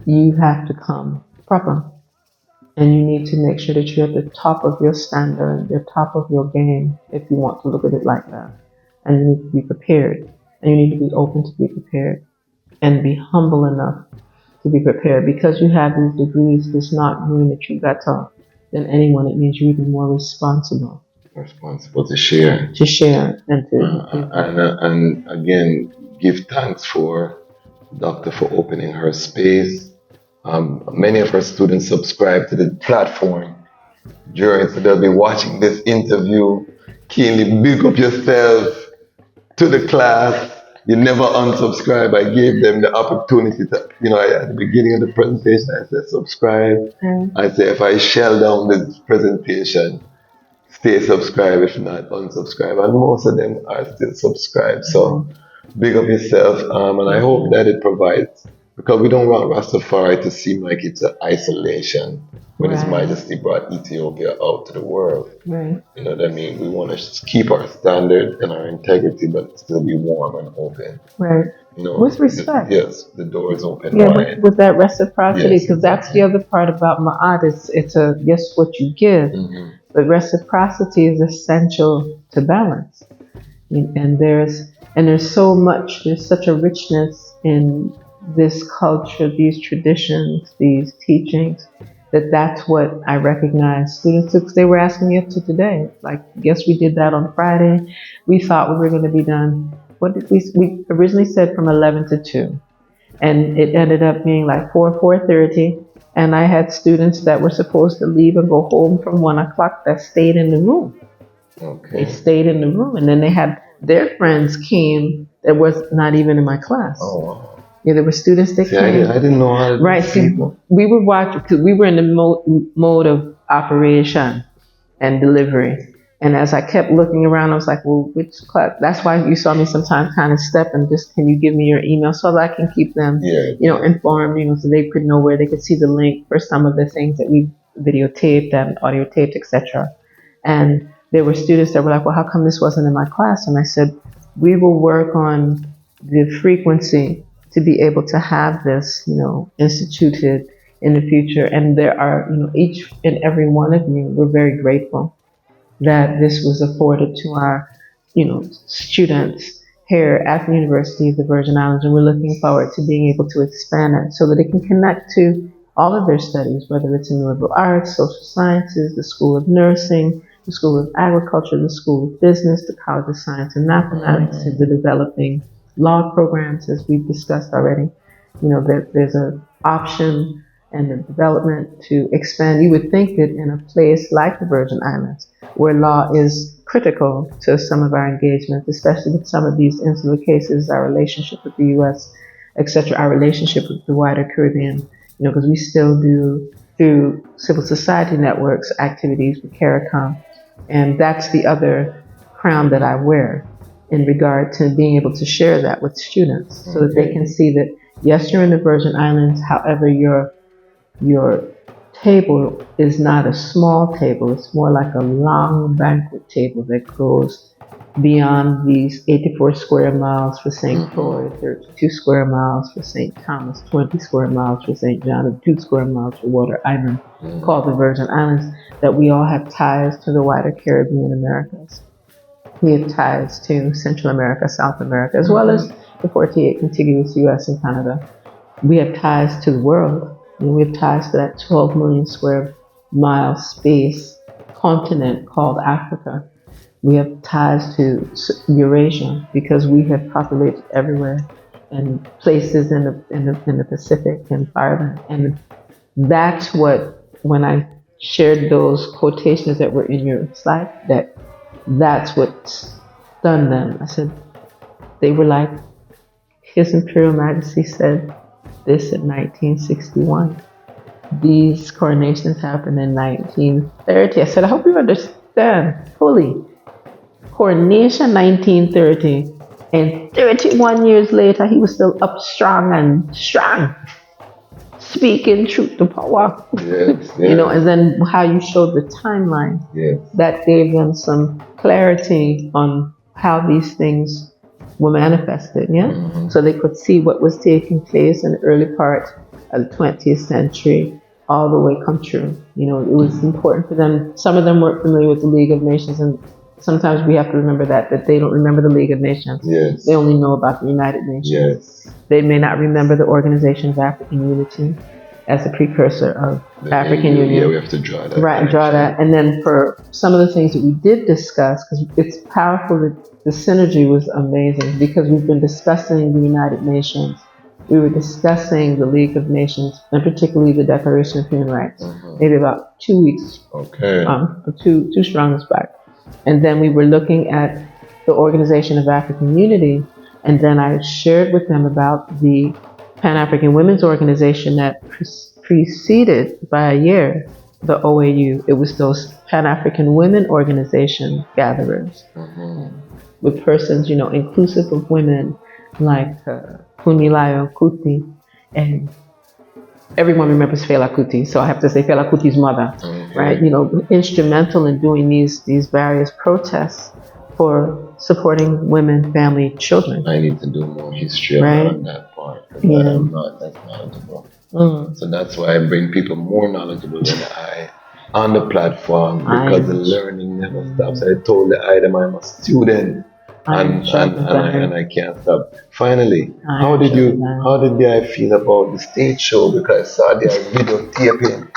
you have to come proper. And you need to make sure that you're at the top of your standard, the top of your game, if you want to look at it like that. And you need to be prepared. And you need to be open to be prepared. And be humble enough to be prepared. Because you have these degrees does not mean that you're better than anyone. It means you're even more responsible. Responsible to share. To share and to and again, give thanks for Doctor for opening her space. Many of her students subscribe to the platform during, so they'll be watching this interview. Keenly big up yourself to the class. You never unsubscribe. I gave them the opportunity to, at the beginning of the presentation, I said subscribe. I said if I shell down the presentation, stay subscribed, if not unsubscribe. And most of them are still subscribed. So big up yourself. And I hope that it provides, because we don't want Rastafari to seem like it's an isolation when His Majesty brought Ethiopia out to the world. Right. You know what I mean? We want to keep our standard and our integrity, but still be warm and open. Right. With respect. Yes, the door is open. Yeah, with that reciprocity, because that's the other part about Ma'at. It's a yes, what you give, but reciprocity is essential to balance. And there's such a richness in this culture, these traditions, these teachings, that's what I recognize students took. They were asking me up to today. Like, yes, we did that on Friday. We thought we were going to be done. What did we originally said from 11 to 2, and it ended up being like 4:30. And I had students that were supposed to leave and go home from 1 o'clock that stayed in the room. Okay. They stayed in the room, and then they had their friends came that was not even in my class. Oh, wow. Yeah, there were students that came. I didn't know how to right. So we were watching, because we were in the mode of operation and delivery. And as I kept looking around, I was like, well, which class? That's why you saw me sometimes kind of step and just, can you give me your email so that I can keep them, informed, so they could know where they could see the link for some of the things that we videotaped and audio taped, etc. And there were students that were like, well, how come this wasn't in my class? And I said, we will work on the frequency to be able to have this, instituted in the future. And there are, each and every one of you, we're very grateful that this was afforded to our, students here at the University of the Virgin Islands. And we're looking forward to being able to expand it so that it can connect to all of their studies, whether it's in the liberal arts, social sciences, the School of Nursing, the School of Agriculture, the School of Business, the College of Science and Mathematics, and the developing law programs, as we've discussed already. There's an option and a development to expand. You would think that in a place like the Virgin Islands, where law is critical to some of our engagements, especially with some of these insular cases, our relationship with the U.S., etc., our relationship with the wider Caribbean, because we still do, through civil society networks, activities with CARICOM. And that's the other crown that I wear in regard to being able to share that with students, so that they can see that, yes, you're in the Virgin Islands, however, your table is not a small table, it's more like a long banquet table that goes beyond these 84 square miles for St. Croix, 32 square miles for St. Thomas, 20 square miles for St. John, and 2 square miles for Water Island, called the Virgin Islands, that we all have ties to the wider Caribbean Americas. We have ties to Central America, South America, as well as the 48 contiguous U.S. and Canada. We have ties to the world, and we have ties to that 12 million square mile space continent called Africa. We have ties to Eurasia, because we have populated everywhere, and places in the Pacific and farther. And that's what, when I shared those quotations that were in your slide, that's what stunned them. I said, they were like, His Imperial Majesty said this in 1961. These coronations happened in 1930. I said, I hope you understand fully. Coronation 1930, and 31 years later, he was still up strong and strong, speaking truth to power. Yes. And then how you showed the timeline, that gave them some clarity on how these things were manifested, so they could see what was taking place in the early part of the 20th century all the way come true. It was important for them. Some of them weren't familiar with the League of Nations, and sometimes we have to remember that they don't remember the League of Nations. Yes. They only know about the United Nations. Yes. They may not remember the Organization of African Unity as a precursor of African Union. Yeah, we have to draw that. Right, draw that. And then for some of the things that we did discuss, because it's powerful, that the synergy was amazing, because we've been discussing the United Nations. We were discussing the League of Nations, and particularly the Declaration of Human Rights, maybe about 2 weeks. Okay. Two strongest back. And then we were looking at the Organization of African Unity And then I shared with them about the Pan-African Women's Organization that preceded by a year the OAU. It was those Pan-African Women Organization gatherers with persons, inclusive of women like Funmilayo Kuti, and everyone remembers Fela Kuti, so I have to say Fela Kuti's mother, right? Instrumental in doing these various protests for supporting women, family, children. I need to do more history around that part, because I'm not that knowledgeable. So that's why I bring people more knowledgeable than I on the platform, because the learning never stops. I told the item I'm a student. And I can't stop. Finally, how did I feel about the stage show? Because I saw their videotaping.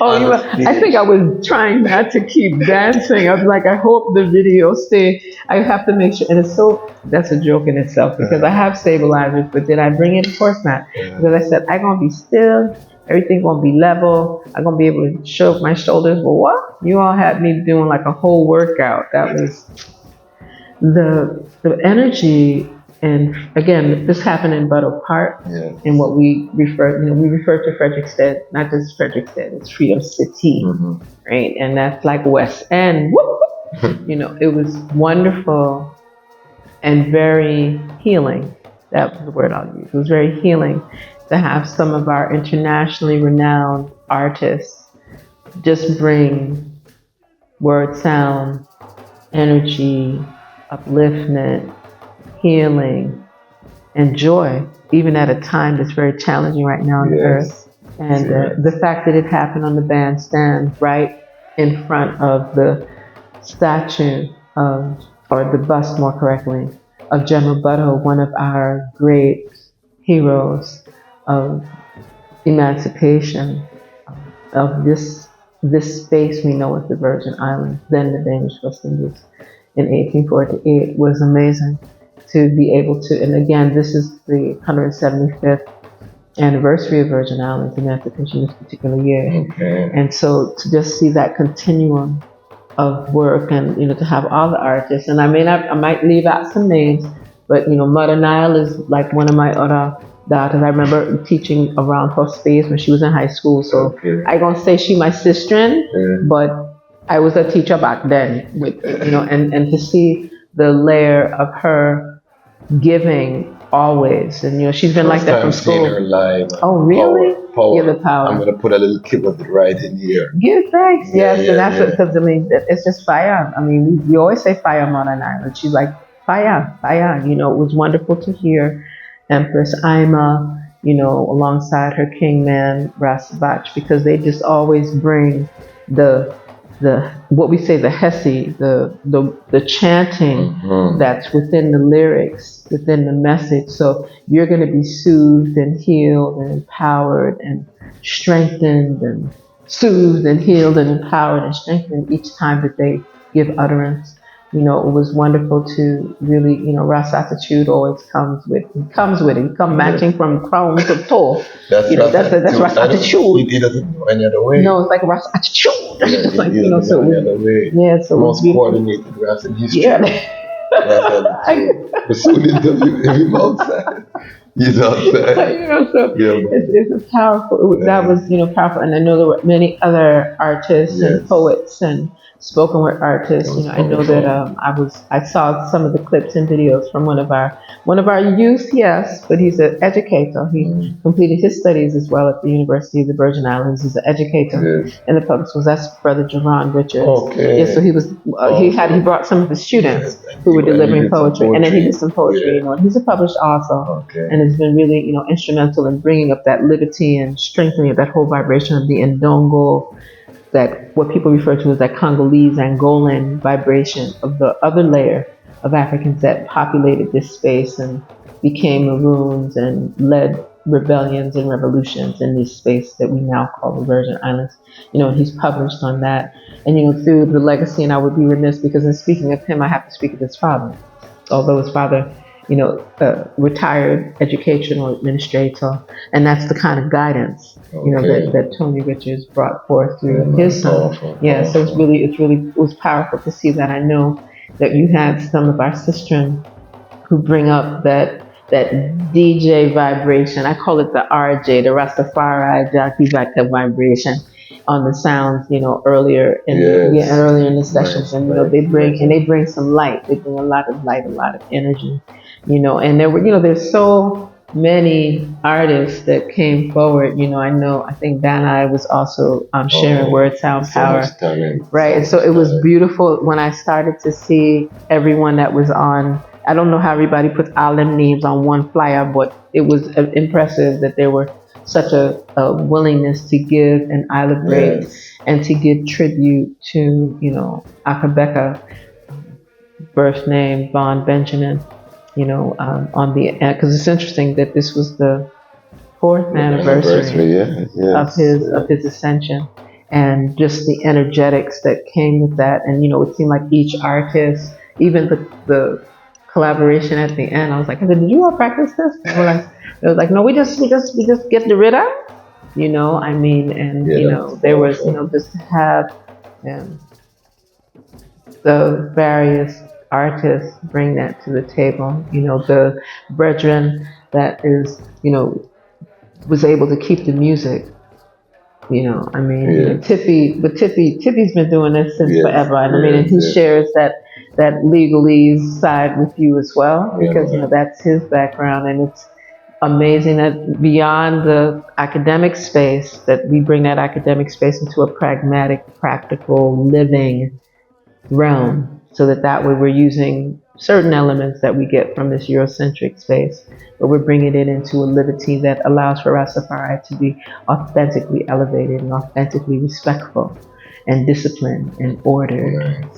I think I was trying not to keep dancing. I was like, I hope the video stay. I have to make sure, and that's a joke in itself, because I have stabilizers, but did I bring it? Of course not. Because I said, I'm gonna be still, everything gonna be level, I'm gonna be able to show up my shoulders. But what? You all had me doing like a whole workout. That was the energy. And again, this happened in Buttle Park, in what we refer to Frederickstead, not just Frederickstead, it's Freedom City, right? And that's like West End. It was wonderful and very healing. That was the word I'll use. It was very healing to have some of our internationally renowned artists just bring word, sound, energy, upliftment, healing, and joy, even at a time that's very challenging right now on the earth. And the fact that it happened on the bandstand right in front of the statue or the bust, more correctly, of General Butto, one of our great heroes of emancipation of this space we know as the Virgin Islands, then the Danish West Indies, in 1848, was amazing to be able to. And again, this is the 175th anniversary of Virgin Islands emancipation this particular year. And so to just see that continuum of work, and to have all the artists, and I might leave out some names, but Mother Nile is like one of my other daughters. I remember teaching around her space when she was in high school, so I gonna say she my sister, but I was a teacher back then, with and to see the layer of her giving always, and she's been like that from school. Her live. Oh really? Power. Give the power. I'm gonna put a little clip of it right in here. Give thanks. Yes, and that's because it's just fire. We always say fire Mother Nile, and she's like fire. It was wonderful to hear Empress Ima, alongside her king man Ras Tafari, because they just always bring the what we say, the hesi, the chanting that's within the lyrics, within the message. So you're going to be soothed and healed and empowered and strengthened, and soothed and healed and empowered and strengthened each time that they give utterance. It was wonderful to really, Ras attitude always comes with it. He comes matching from crown to toe. That's Ras attitude. He doesn't go any other way. No, it's like a Ras attitude. It's like, so any other way. So most coordinated Ras in history. We soon interview him outside. He's outside. It's powerful. That was powerful, and I know there were many other artists and poets and spoken word artists. I know that I saw some of the clips and videos from one of our youth, yes, but he's an educator. He completed his studies as well at the University of the Virgin Islands. He's an educator in the public schools. That's Brother Jerron Richards. So he was he brought some of his students who were delivering poetry, and then he did some poetry. And he's a published author, and has been really instrumental in bringing up that liberty and strengthening that whole vibration of the Ndongo, that what people refer to as that Congolese, Angolan vibration of the other layer of Africans that populated this space and became maroons and led rebellions and revolutions in this space that we now call the Virgin Islands. He's published on that. And, through the legacy, and I would be remiss because in speaking of him, I have to speak of his father. Although his father, retired educational administrator, and that's the kind of guidance, that Tony Richards brought forth through his son. So it was powerful to see that. I know that you had some of our sistren who bring up that DJ vibration. I call it the RJ, the Rastafari jockey vibration on the sounds, earlier in earlier in the sessions, and they bring some light. They bring a lot of light, a lot of energy, and there were, there's so many artists that came forward. I think Dana was also sharing Word Sound Power, right? And so it was beautiful when I started to see everyone that was on. I don't know how everybody puts all them names on one flyer, but it was impressive that there were such a willingness to give and celebrate and to give tribute to, Akabeka, birth name Von Benjamin, on the, because it's interesting that this was the 4th anniversary of his ascension, and just the energetics that came with that. And, it seemed like each artist, even the collaboration at the end, I was like, did you all practice this? It was like, no, we just get the rhythm, there was, just to have the various artists bring that to the table, the brethren that is, was able to keep the music, Tippy's been doing this since forever, and he shares that legalese side with you as well, because that's his background, and it's amazing that beyond the academic space, that we bring that academic space into a pragmatic, practical, living realm, so that way we're using certain elements that we get from this Eurocentric space, but we're bringing it into a liberty that allows for Rastafari to be authentically elevated and authentically respectful and disciplined and ordered.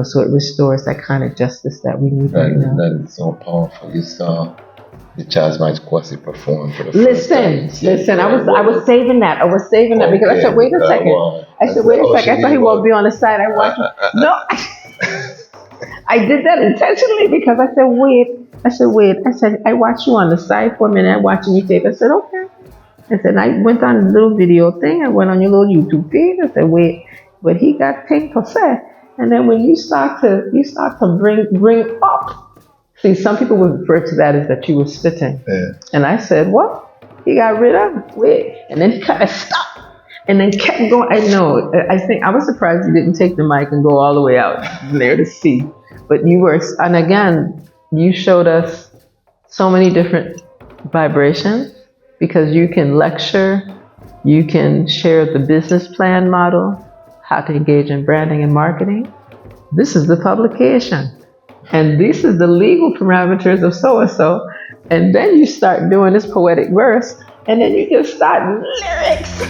So it restores that kind of justice that we need right now. That is so powerful. You saw the Dejazmatch Kwasi perform for the first time. Listen, I was saving that. Because I said, wait a second. I thought he won't be on the side. I watched No, I did that intentionally because I said, wait. I said, I watched you on the side for a minute. I'm watching you tape. I said, okay. I said, I went on a little video thing. I went on your little YouTube feed. I said, wait, but he got 10%. And then when you start to bring up, see, some people would refer to that as that you were spitting. Yeah. And I said, what? He got rid of it. Wait. And then he kind of stopped and then kept going. I know. I was surprised you didn't take the mic and go all the way out there to see. But you were, and again, you showed us so many different vibrations, because you can lecture, you can share the business plan model, how to engage in branding and marketing. This is the publication. And this is the legal parameters of so-and-so. And then you start doing this poetic verse, and then you just start lyrics.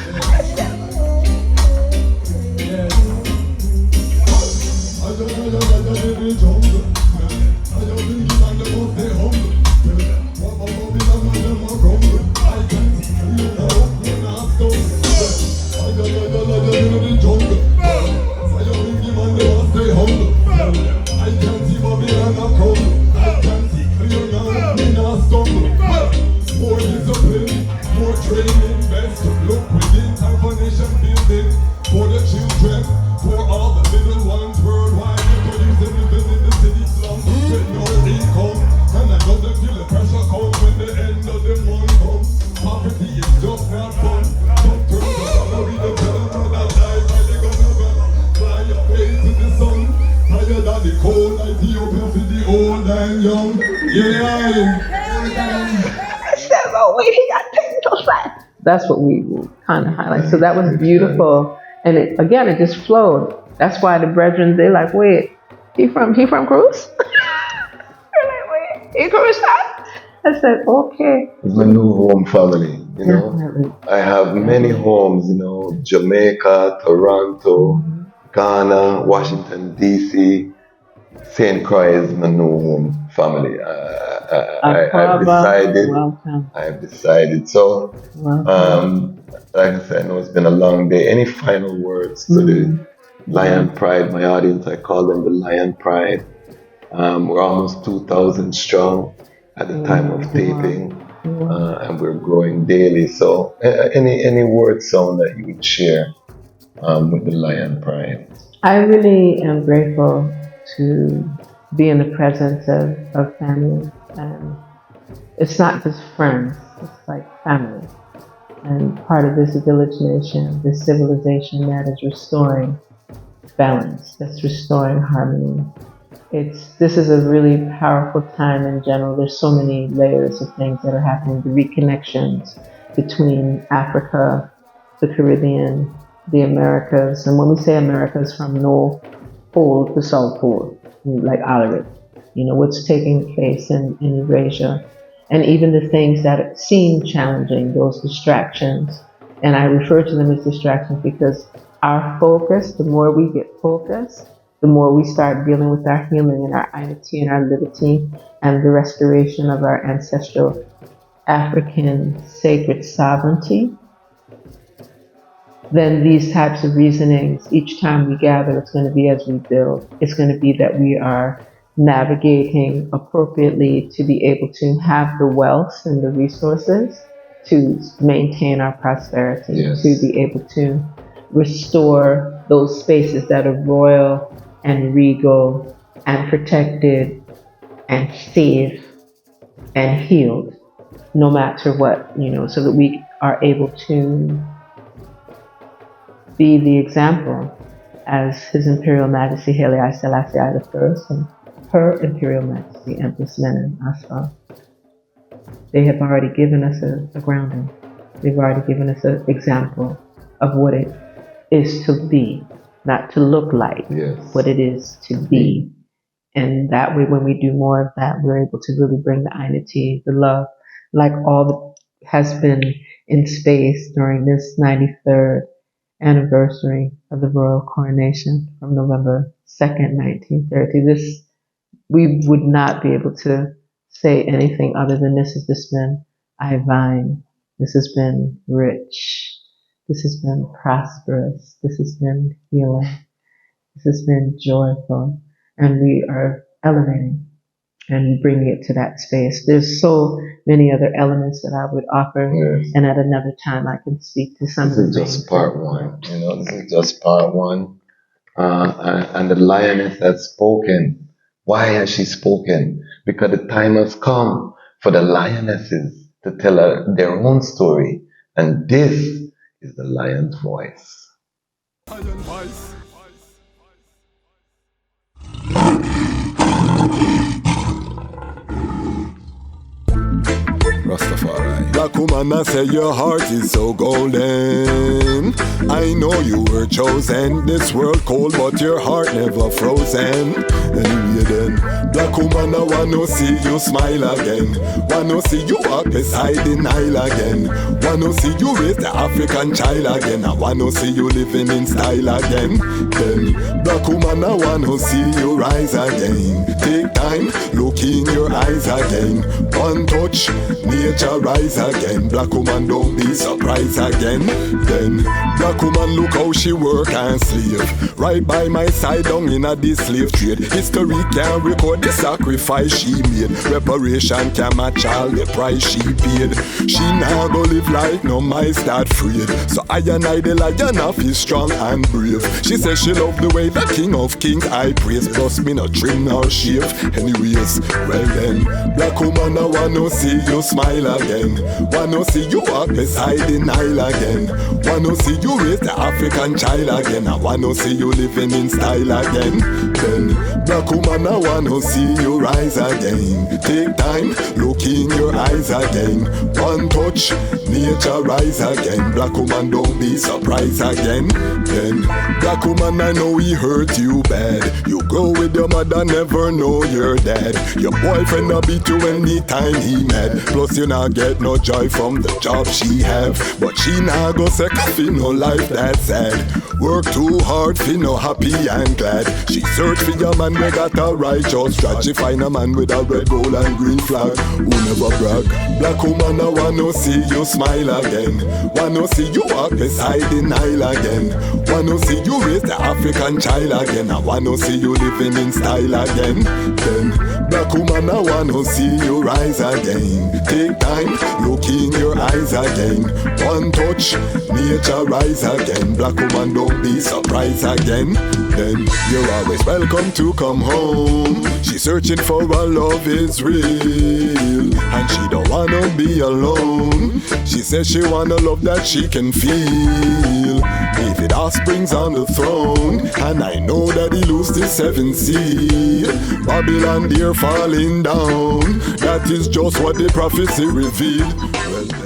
That's what we kind of highlight. So that was beautiful, and it just flowed. That's why the brethren, they're like, wait, he from Cruz? They're like, wait, he Cruz? I said, okay. It's my new home family, Definitely. I have many homes, Jamaica, Toronto, Ghana, Washington, D.C. St. Croix is my new home family. I've decided. So, like I said, I know it's been a long day. Any final words to the Lion Pride, my audience? I call them the Lion Pride. We're almost 2,000 strong at the time of taping, and we're growing daily. So, any words, Sound, that you would share with the Lion Pride? I really am grateful to be in the presence of family And it's not just friends, it's like family. And part of this village nation, this civilization that is restoring balance, that's restoring harmony. This is a really powerful time in general. There's so many layers of things that are happening, the reconnections between Africa, the Caribbean, the Americas. And when we say Americas, from North Pole to South Pole, like Alaric, what's taking place in Eurasia, and even the things that seem challenging, those distractions. And I refer to them as distractions because our focus, the more we get focused, the more we start dealing with our healing and our identity and our liberty and the restoration of our ancestral African sacred sovereignty, then these types of reasonings, each time we gather, it's going to be as we build. It's going to be that we are navigating appropriately to be able to have the wealth and the resources to maintain our prosperity, Yes. to be able to restore those spaces that are royal and regal and protected and safe and healed, no matter what, so that we are able to be the example as His Imperial Majesty Haile Selassie I and Her Imperial Majesty Empress Menen Asfa. They have already given us a grounding. They've already given us an example of what it is to be, not to look like, Yes. what it is to be. And that way, when we do more of that, we're able to really bring the unity, the love, like all that has been in space during this 93rd anniversary of the royal coronation from November 2nd, 1930. We would not be able to say anything other than this has just been divine. This has been rich. This has been prosperous. This has been healing. This has been joyful. And we are elevating and bringing it to that space. There's so many other elements that I would offer. Yes. And at another time I can speak to some of the This is things. just part one. This is just part one. And the lioness has spoken. Why has she spoken? Because the time has come for the lionesses to tell their own story. And this is the lion's voice. Rastafari. Black woman, I say your heart is so golden. I know you were chosen. This world cold, but your heart never frozen. Anyway then, black woman, I wanna see you smile again. Wanna see you walk beside the Nile again. Wanna see you raise the African child again. I wanna see you living in style again. Then, black woman, I wanna see you rise again. Take time, look in your eyes again. One touch, nature rise again. Black woman, don't be surprised again. Then, black woman, look how she work and slave. Right by my side, down in a this slave trade. History can record the sacrifice she made. Reparation can match all the price she paid. She now go live like no mice that freed. So I and I, the lion of is strong and brave. She says she love the way the king of kings I praise. Plus me no trim nor shave. Anyways, well then, black woman, I wanna see you smile again. Wanna see you walk beside the Nile again. Wanna see you raise the African child again. I wanna see you living in style again. Then, black woman, I wanna see you rise again. Take time, look in your eyes again. One touch, nature rise again. Black woman, don't be surprised again. Then, black woman, I know he hurt you bad. You go with your mother, never know you're dead. Your boyfriend will beat you anytime he mad. Plus you not get no joy from the job she have. But she not go say coffee, no life that sad. Work too hard, feel no happy and glad. She search for your man, we got a righteous drag. She find a man with a red, gold and green flag who never brag. Black woman, I wanna see you smile again. Wanna see you walk beside the Nile again. Wanna see you raise the African child again. I wanna see you living in style again. Then, black woman, I wanna see you rise again. Take time, look in your eyes again. One touch, nature rise again. Black woman, don't don't be surprised again. Then you're always welcome to come home. She's searching for a love is real, and she don't wanna be alone. She says she want a love that she can feel. David offsprings on the throne, and I know that he lose the seventh seal. Babylon dear falling down, that is just what the prophecy revealed. Well,